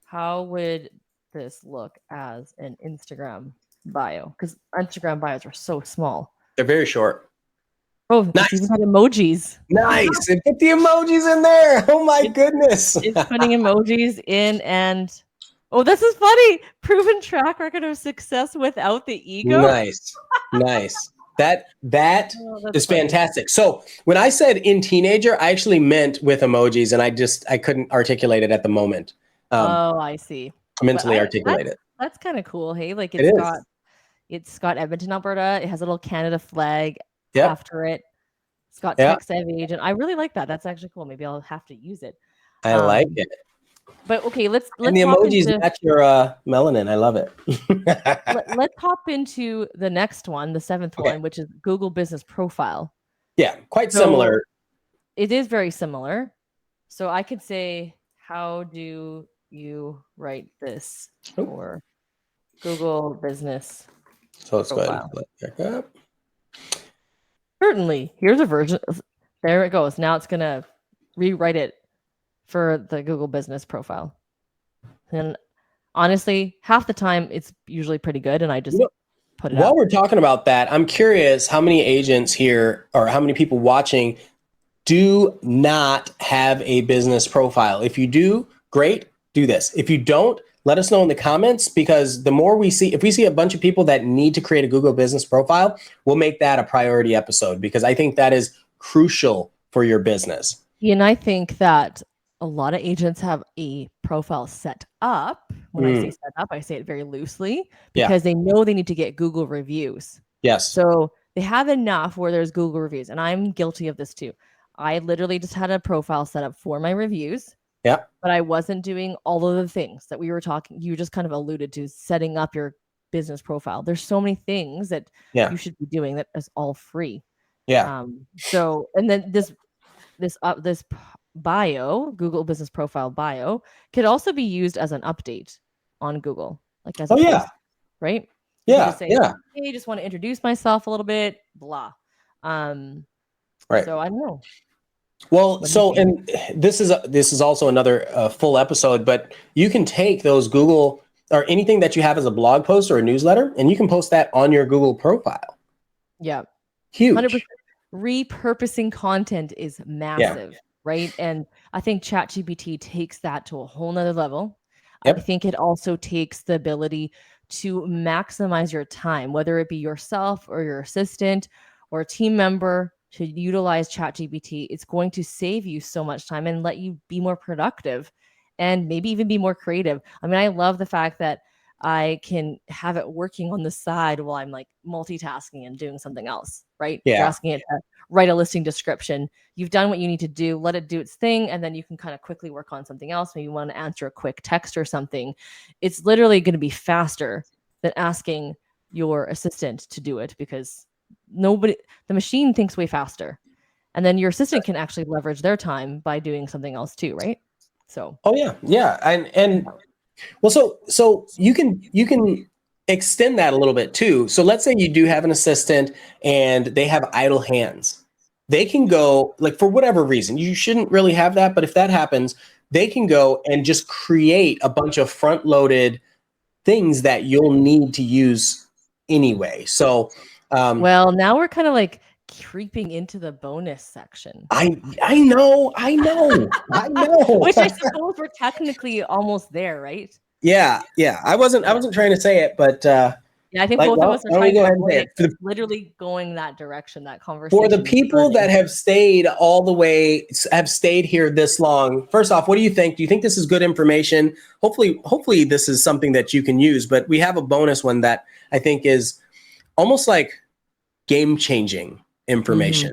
how would this look as an Instagram bio? Because Instagram bios are so small. They're very short. Oh, it's even Nice. got emojis. Nice. And put the emojis in there. Oh my It's goodness. it's putting emojis in and oh, this is funny. Proven track record of success without the ego. Nice. Nice. That Oh, that's is funny. fantastic. So when I said in teenager, I actually meant with emojis, and I couldn't articulate it at the moment. Um, Oh, I see. But mentally I articulate it. that's kind of cool. Hey, like It is. it's got Edmonton, Alberta. It has a little Canada flag Yep. after it. It's got Yeah. tech savvy agent. I really like that. That's actually cool. Maybe I'll have to use it. I like Um, it. but okay, let's And let's the hop emojis into match your melanin. I love it. let's hop into the next one, the seventh Okay. one, which is Google Business Profile. Yeah, quite So similar. it is very similar. So I could say, how do you write this Oh, for Google Business so let's go ahead and Profile? pull it back up. Certainly. Here's a version. There it goes. Now it's going to rewrite it for the Google Business Profile. And honestly, half the time it's usually pretty good. And I You just know, put it while up. we're talking about that, I'm curious how many agents here or how many people watching do not have a business profile. If you do, great, do this. If you don't, let us know in the comments, because the more we see, if we see a bunch of people that need to create a Google business profile, we'll make that a priority episode, because I think that is crucial for your business. And I think that a lot of agents have a profile set up. When I say set up, I say it very loosely Yeah. because they know they need to get Google reviews. Yes. So they have enough where there's Google reviews. And I'm guilty of this too. I literally just had a profile set up for my reviews, Yeah. but I wasn't doing all of the things that we were talking. You just kind of alluded to setting up your business profile. There's so many things that Yeah. you should be doing that is all free. Yeah. So, and then this bio, Google Business Profile bio, could also be used as an update on Google, like as a Oh yeah. post, right? You could Yeah. just say, Yeah. "Hey, just want to introduce myself a little bit," blah. Um, Right. so I don't know. Well, What do you so think? and this is also another full episode, but you can take those Google or anything that you have as a blog post or a newsletter, and you can post that on your Google profile. Yeah, 100%. Huge. Repurposing content is Yeah. massive, right? And I think ChatGPT takes that to a whole nother level. I Yep. think it also takes the ability to maximize your time, whether it be yourself or your assistant or a team member to utilize ChatGPT. It's going to save you so much time and let you be more productive and maybe even be more creative. I mean, I love the fact that I can have it working on the side while I'm like multitasking and doing something else, right? You're Yeah. asking it to write a listing description. You've done what you need to do, let it do its thing, and then you can kind of quickly work on something else. Maybe you want to answer a quick text or something. It's literally going to be faster than asking your assistant to do it because the machine thinks way faster. And then your assistant can actually leverage their time by doing something else too, right? So, Oh yeah. Yeah. And well, so you can extend that a little bit too. So let's say you do have an assistant and they have idle hands. They can go like for whatever reason. You shouldn't really have that, but if that happens, they can go and just create a bunch of front-loaded things that you'll need to use anyway. So well, now we're kind of like creeping into the bonus section. I know, I know, I know. Which I suppose we're technically almost there, right? Yeah, yeah. I wasn't trying to say it, but Yeah, I think like, both of us well, are why don't we trying go to ahead and avoid say it it? 'cause it's literally going that direction, that For the conversation is people that starting. have stayed here this long, first off, what do you think? Do you think this is good information? Hopefully this is something that you can use, but we have a bonus one that I think is almost like game-changing Mhm. information.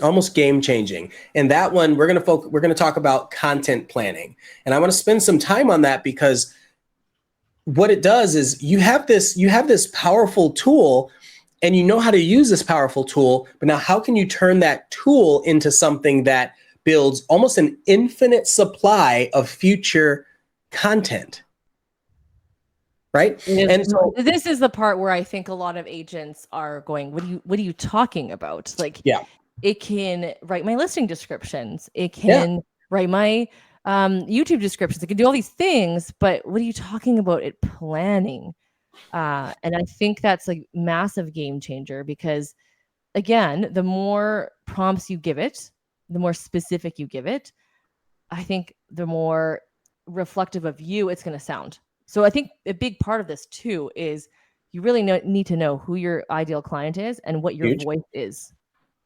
Almost game-changing. And that one we're going to talk about content planning. And I want to spend some time on that because what it does is you have this powerful tool and you know how to use this powerful tool, but now how can you turn that tool into something that builds almost an infinite supply of future content, right? And so This is the part where I think a lot of agents are going, what are you talking about? Like yeah, it can write my listing descriptions. It yeah, can write my YouTube descriptions. It can do all these things, but what are you talking about it planning? And I think that's like massive game changer because again, the more prompts you give it, the more specific you give it, I think the more reflective of you it's going to sound. So I think a big part of this too is you really need to know who your ideal client is and what your huge. voice is.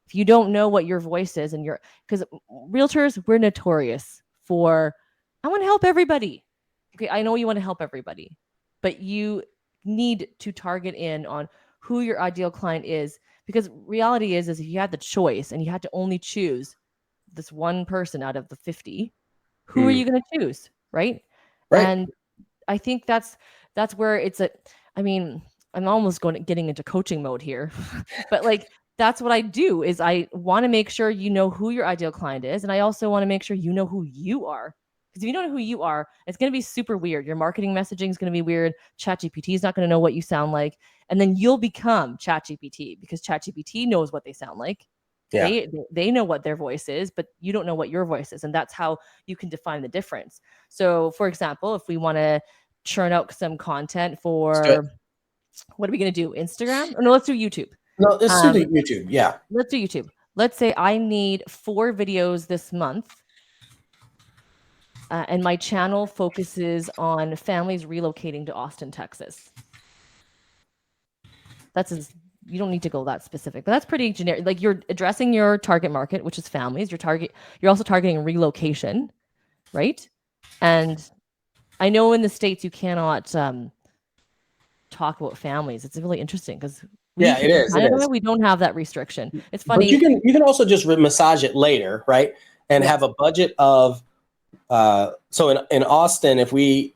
If you don't know what your voice is and because realtors, we're notorious for, I want to help everybody. Okay, I know you want to help everybody, but you need to target in on who your ideal client is because reality is if you had the choice and you had to only choose this one person out of the 50, who are Mm, you going to choose, right? right. And I think that's where I mean, I'm almost getting into coaching mode here. But like that's what I do is I want to make sure you know who your ideal client is and I also want to make sure you know who you are. Because if you don't know who you are, it's going to be super weird. Your marketing messaging is going to be weird. ChatGPT is not going to know what you sound like. And then you'll become ChatGPT because ChatGPT knows what they sound like. Yeah. They know what their voice is, but you don't know what your voice is. And that's how you can define the difference. So, for example, if we want to churn out some content Let's do it. for what are we going to do? Instagram? Or no, let's do YouTube. No, let's do the Um, YouTube. Yeah. let's do YouTube. Let's say I need 4 videos this month, and my channel focuses on families relocating to Austin, Texas. You don't need to go that specific, but that's pretty generic. Like you're addressing your target market, which is families. You're also targeting relocation, right? And I know in the States you cannot talk about families. It's really interesting because Yeah, it In is. It Canada, is. we don't have that restriction. It's But you funny. can also just massage it later, right? And Yes. have a budget of so in Austin, if we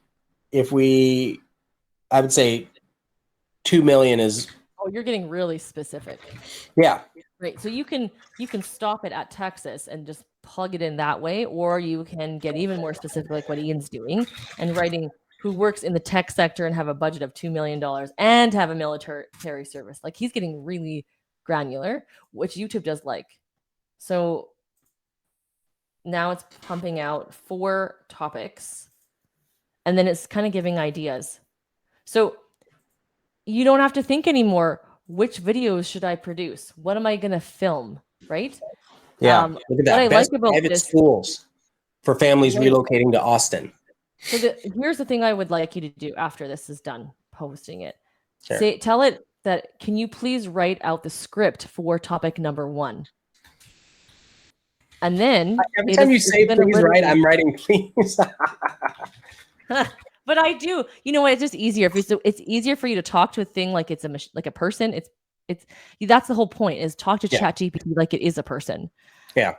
I would say 2 million is Oh, you're getting really specific. yeah. Right. So you can stop it at Texas and just plug it in that way, or you can get even more specific, like what Ian's doing, and writing who works in the tech sector and have a budget of $2 million and have a military service. Like he's getting really granular, which YouTube does like. So now it's pumping out 4 topics, and then it's kind of giving ideas. So you don't have to think anymore. Which videos should I produce? What am I going to film? Right. Yeah. Look at What I that. like Best about private this, schools for families right? relocating to Austin. So here's the thing I would like you to do after this is done posting it. Sure. Tell it that, can you please write out the script for topic number 1? And then Every time you it's say gonna please write, literally I'm writing please. but I do. You know what? It's just easier if you, so it's easier for you to talk to a thing like it's like a person. It's that's the whole point, is talk to Yeah. ChatGPT like it is a person. Yeah.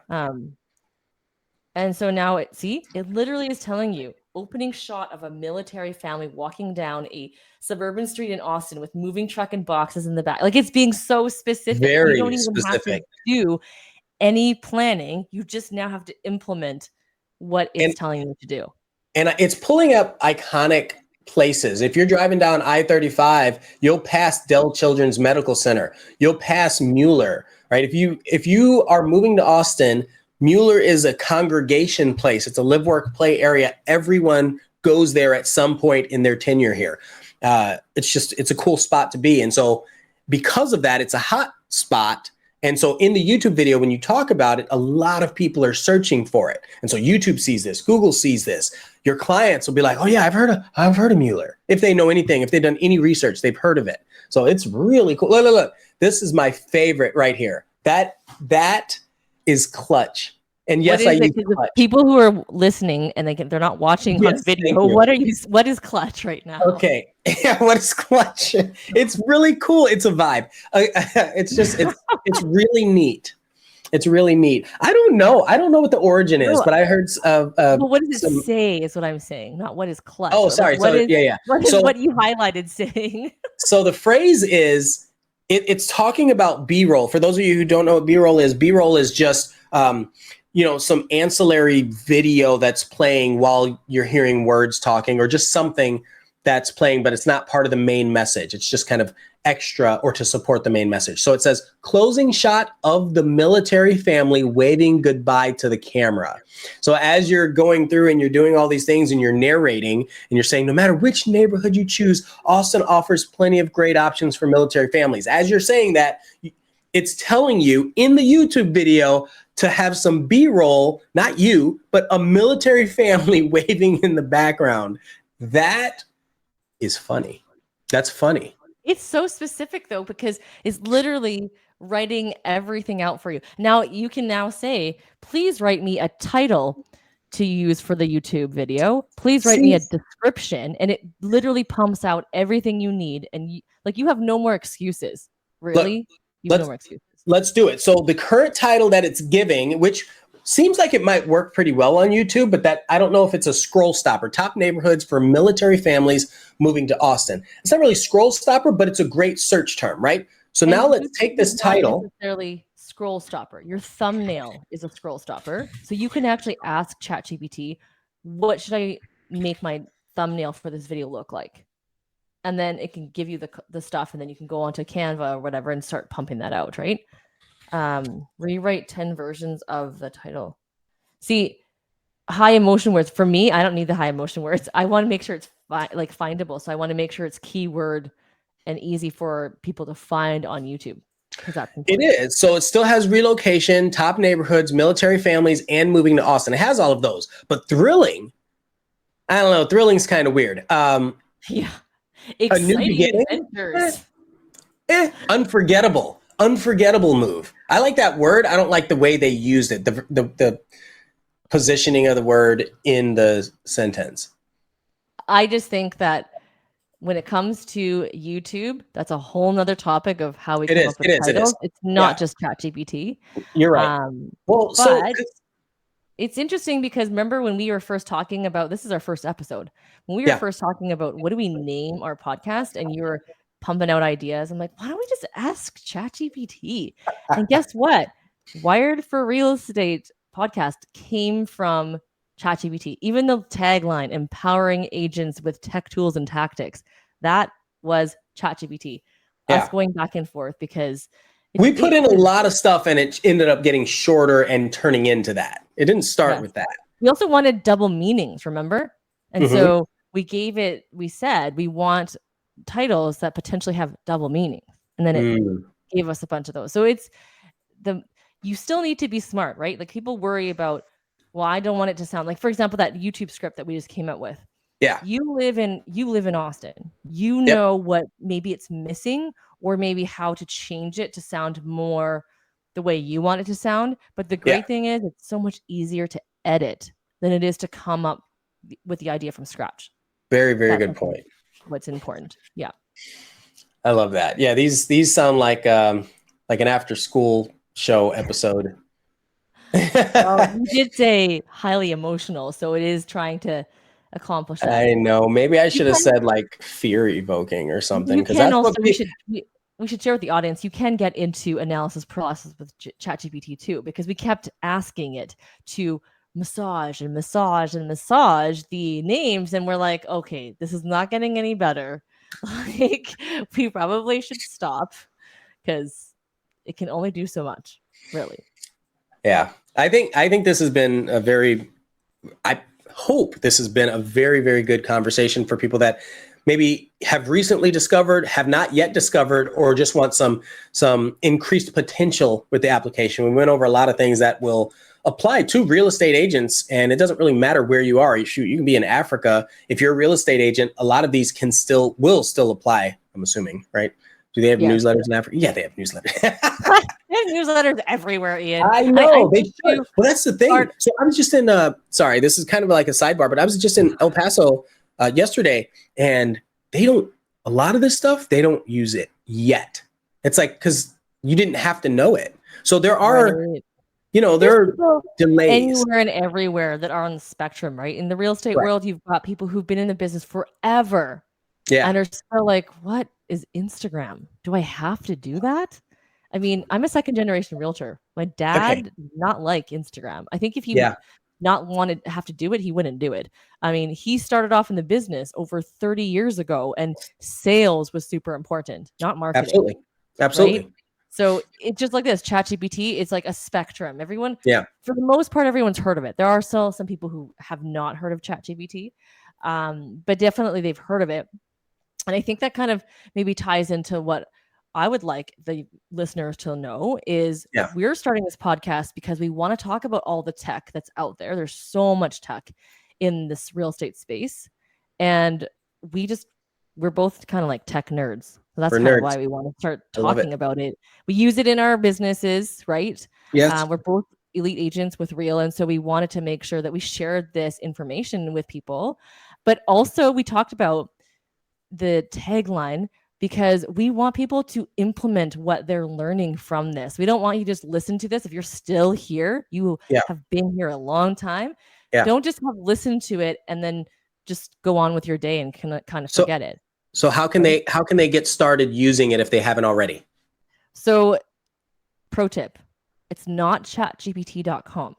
And so now it literally is telling you opening shot of a military family walking down a suburban street in Austin with moving truck and boxes in the back. Like it's being so specific. You don't Very even have to specific. do any planning. You just now have to implement what it's And telling you to do. and it's pulling up iconic places. If you're driving down I-35, you'll pass Dell Children's Medical Center. You'll pass Mueller, right? If you are moving to Austin, Mueller is a congregation place. It's a live, work, play area. Everyone goes there at some point in their tenure here. It's a cool spot to be. And so because of that, it's a hot spot. And so in the YouTube video, when you talk about it, a lot of people are searching for it. And so YouTube sees this, Google sees this. Your clients will be like, oh yeah, I've heard of Mueller. If they know anything, if they've done any research, they've heard of it. So it's really cool. Look. This is my favorite right here. That is clutch. And yes, I use clutch. People who are listening and they're not watching on Yes, video, thank you. what is clutch right now? Okay. Yeah, what is clutch? It's really cool. It's a vibe. It's really neat. It's really neat. I don't know what the origin is, but I heard But what does it say is what I'm saying, not what is clutch. Oh, Like, sorry. what So is, yeah. what is So what you highlighted saying? so the phrase is it's talking about B-roll. For those of you who don't know what B-roll is just some ancillary video that's playing while you're hearing words talking, or just something that's playing, but it's not part of the main message. It's just kind of extra or to support the main message. So it says closing shot of the military family waving goodbye to the camera. So as you're going through and you're doing all these things and you're narrating and you're saying, no matter which neighborhood you choose, Austin offers plenty of great options for military families. As you're saying that, it's telling you in the YouTube video to have some B-roll, not you, but a military family waving in the background. That is funny. That's funny. It's so specific though, because it's literally writing everything out for you. Now you can now say, please write me a title to use for the YouTube video. Please write me a description, and it literally pumps out everything you need. And you have no more excuses. Really, you have no more excuses. Let's do it. So the current title that it's giving, which seems like it might work pretty well on YouTube, but that I don't know if it's a scroll stopper. Top neighborhoods for military families moving to Austin. It's not really scroll stopper, but it's a great search term, right? So And now let's take this title. not necessarily scroll stopper. Your thumbnail is a scroll stopper. So you can actually ask ChatGPT, what should I make my thumbnail for this video look like? And then it can give you the stuff, and then you can go onto Canva or whatever and start pumping that out, right? Rewrite 10 versions of the title. See, high emotion words. For me, I don't need the high emotion words. I want to make sure it's findable. So I want to make sure it's keyword and easy for people to find on YouTube. It is. So it still has relocation, top neighborhoods, military families, and moving to Austin. It has all of those. But thrilling, I don't know. Thrilling's kind of weird. Yeah. Exciting adventures. Unforgettable move. I like that word. I don't like the way they used it. The positioning of the word in the sentence. I just think that when it comes to YouTube, that's a whole nother topic of how we It come is. up with It is. It is. titles. It's not Yeah. just ChatGPT. You're right. Um, Well, so but it's interesting because remember when we were first talking about this is our first episode. When we were yeah. first talking about what do we name our podcast and you were pumping out ideas, I'm like, why don't we just ask ChatGPT? And guess what? Wired for Real Estate podcast came from ChatGPT. Even the tagline, empowering agents with tech tools and tactics, that was ChatGPT. Us Yeah. going back and forth because We put it in a was lot of stuff and it ended up getting shorter and turning into that. It didn't start yeah. with that. We also wanted double meanings, remember? And Hmm. so we said we want titles that potentially have double meanings. And then it Mm. gave us a bunch of those. So it's the you still need to be smart, right? Like people worry about, well, I don't want it to sound like, for example, that YouTube script that we just came out with. Yeah. You live in Austin. You Yep. know what maybe it's missing or maybe how to change it to sound more the way you want it to sound. But the Yeah. great thing is it's so much easier to edit than it is to come up with the idea from scratch. Very, very That's good I think point. what's important. Yeah. I love that. Yeah. These sound like an after school show episode. Well, you did say highly emotional, so it is trying to accomplish that. I know. Maybe I You should have can said like fear evoking or something You because can that's what also we should share with the audience, you can get into analysis paralysis with ChatGPT too, because we kept asking it to massage and massage and massage the names, and we're like, okay, this is not getting any better. Like, we probably should stop because it can only do so much, really. Yeah. I think this has been a very I hope this has been a very, very good conversation for people that maybe have recently discovered, have not yet discovered, or just want some increased potential with the application. We went over a lot of things that will apply to real estate agents, and it doesn't really matter where you are. You can be in Africa. If you're a real estate agent, a lot of these will still apply, I'm assuming, right? Do they have Yes. newsletters in Africa? Yeah, they have newsletters. They have newsletters everywhere, Ian. I And I know they think should. Well, that's the thing. start So I was just in. Sorry, this is kind of like a sidebar, but I was just in El Paso yesterday, and they don't. A lot of this stuff they don't use it yet. It's like because you didn't have to know it. So there are, right. there There's are people delays. anywhere and everywhere that are on the spectrum, right? In the real estate Right. world, you've got people who've been in the business forever Yeah. and are still like, what is Instagram? Do I have to do that? I mean, I'm a second generation realtor. My Okay. dad did not like Instagram. I think if he Yeah. not wanted to have to do it, he wouldn't do it. I mean, he started off in the business over 30 years ago and sales was super important, not marketing, Absolutely. right? Absolutely. So it's just like this ChatGPT, it's like a spectrum. Everyone, Yeah. for the most part, everyone's heard of it. There are still some people who have not heard of ChatGPT, but definitely they've heard of it. And I think that kind of maybe ties into what I would like the listeners to know is Yeah. we're starting this podcast because we want to talk about all the tech that's out there. There's so much tech in this real estate space. And we just we're both kind of like tech nerds. So that's We're kind of nerds. why we want to start I love it. talking about it. We use it in our businesses, right? Yes. We're both elite agents with Real. And so we wanted to make sure that we shared this information with people. But also, we talked about the tagline because we want people to implement what they're learning from this. We don't want you to just listen to this. If you're still here, you Yeah. have been here a long time. Yeah. Don't just have listened to it and then just go on with your day and kind of So forget it. so Right? how can they get started using it if they haven't already? So, pro tip, it's not chatgpt.com.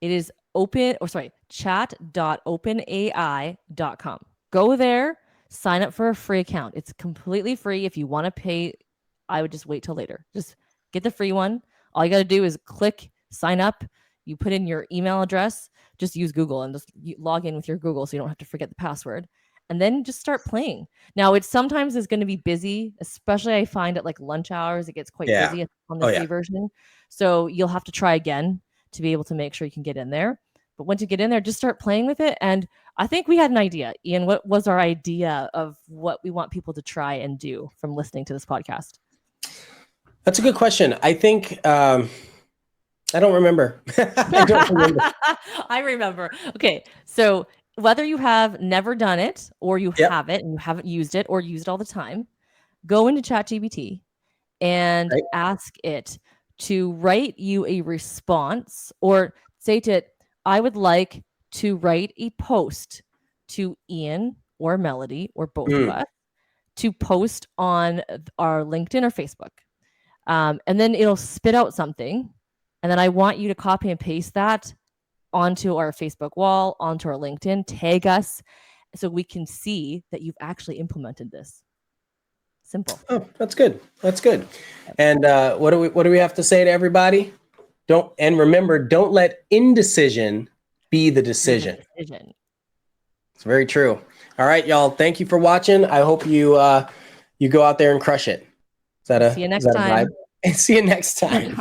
It is chat.openai.com. Go there, sign up for a free account. It's completely free. If you want to pay, I would just wait till later. Just get the free one. All you got to do is click sign up. You put in your email address, just use Google and just log in with your Google so you don't have to forget the password. And then just start playing. Now, it sometimes is going to be busy, especially I find at like lunch hours, it gets quite Yeah. busy on the Oh free yeah. version. So you'll have to try again to be able to make sure you can get in there. But once you get in there, just start playing with it. And I think we had an idea. Ian, what was our idea of what we want people to try and do from listening to this podcast? That's a good question. I think I don't remember. I don't remember. I remember. Okay. So whether you have never done it or you Yep. have it and you haven't used it or use it all the time, go into ChatGPT and Right. ask it to write you a response, or say to it, I would like to write a post to Ian or Melody or both of Mm. us to post on our LinkedIn or Facebook. And then it'll spit out something. And then I want you to copy and paste that onto our Facebook wall, onto our LinkedIn, tag us so we can see that you've actually implemented this. Simple. Oh, that's good. That's good. And what do we have to say to everybody? Remember, don't let indecision be the Be the decision. decision. It's very true. All right, y'all. Thank you for watching. I hope you go out there and crush it. See you Is next that a vibe? time. And see you next time.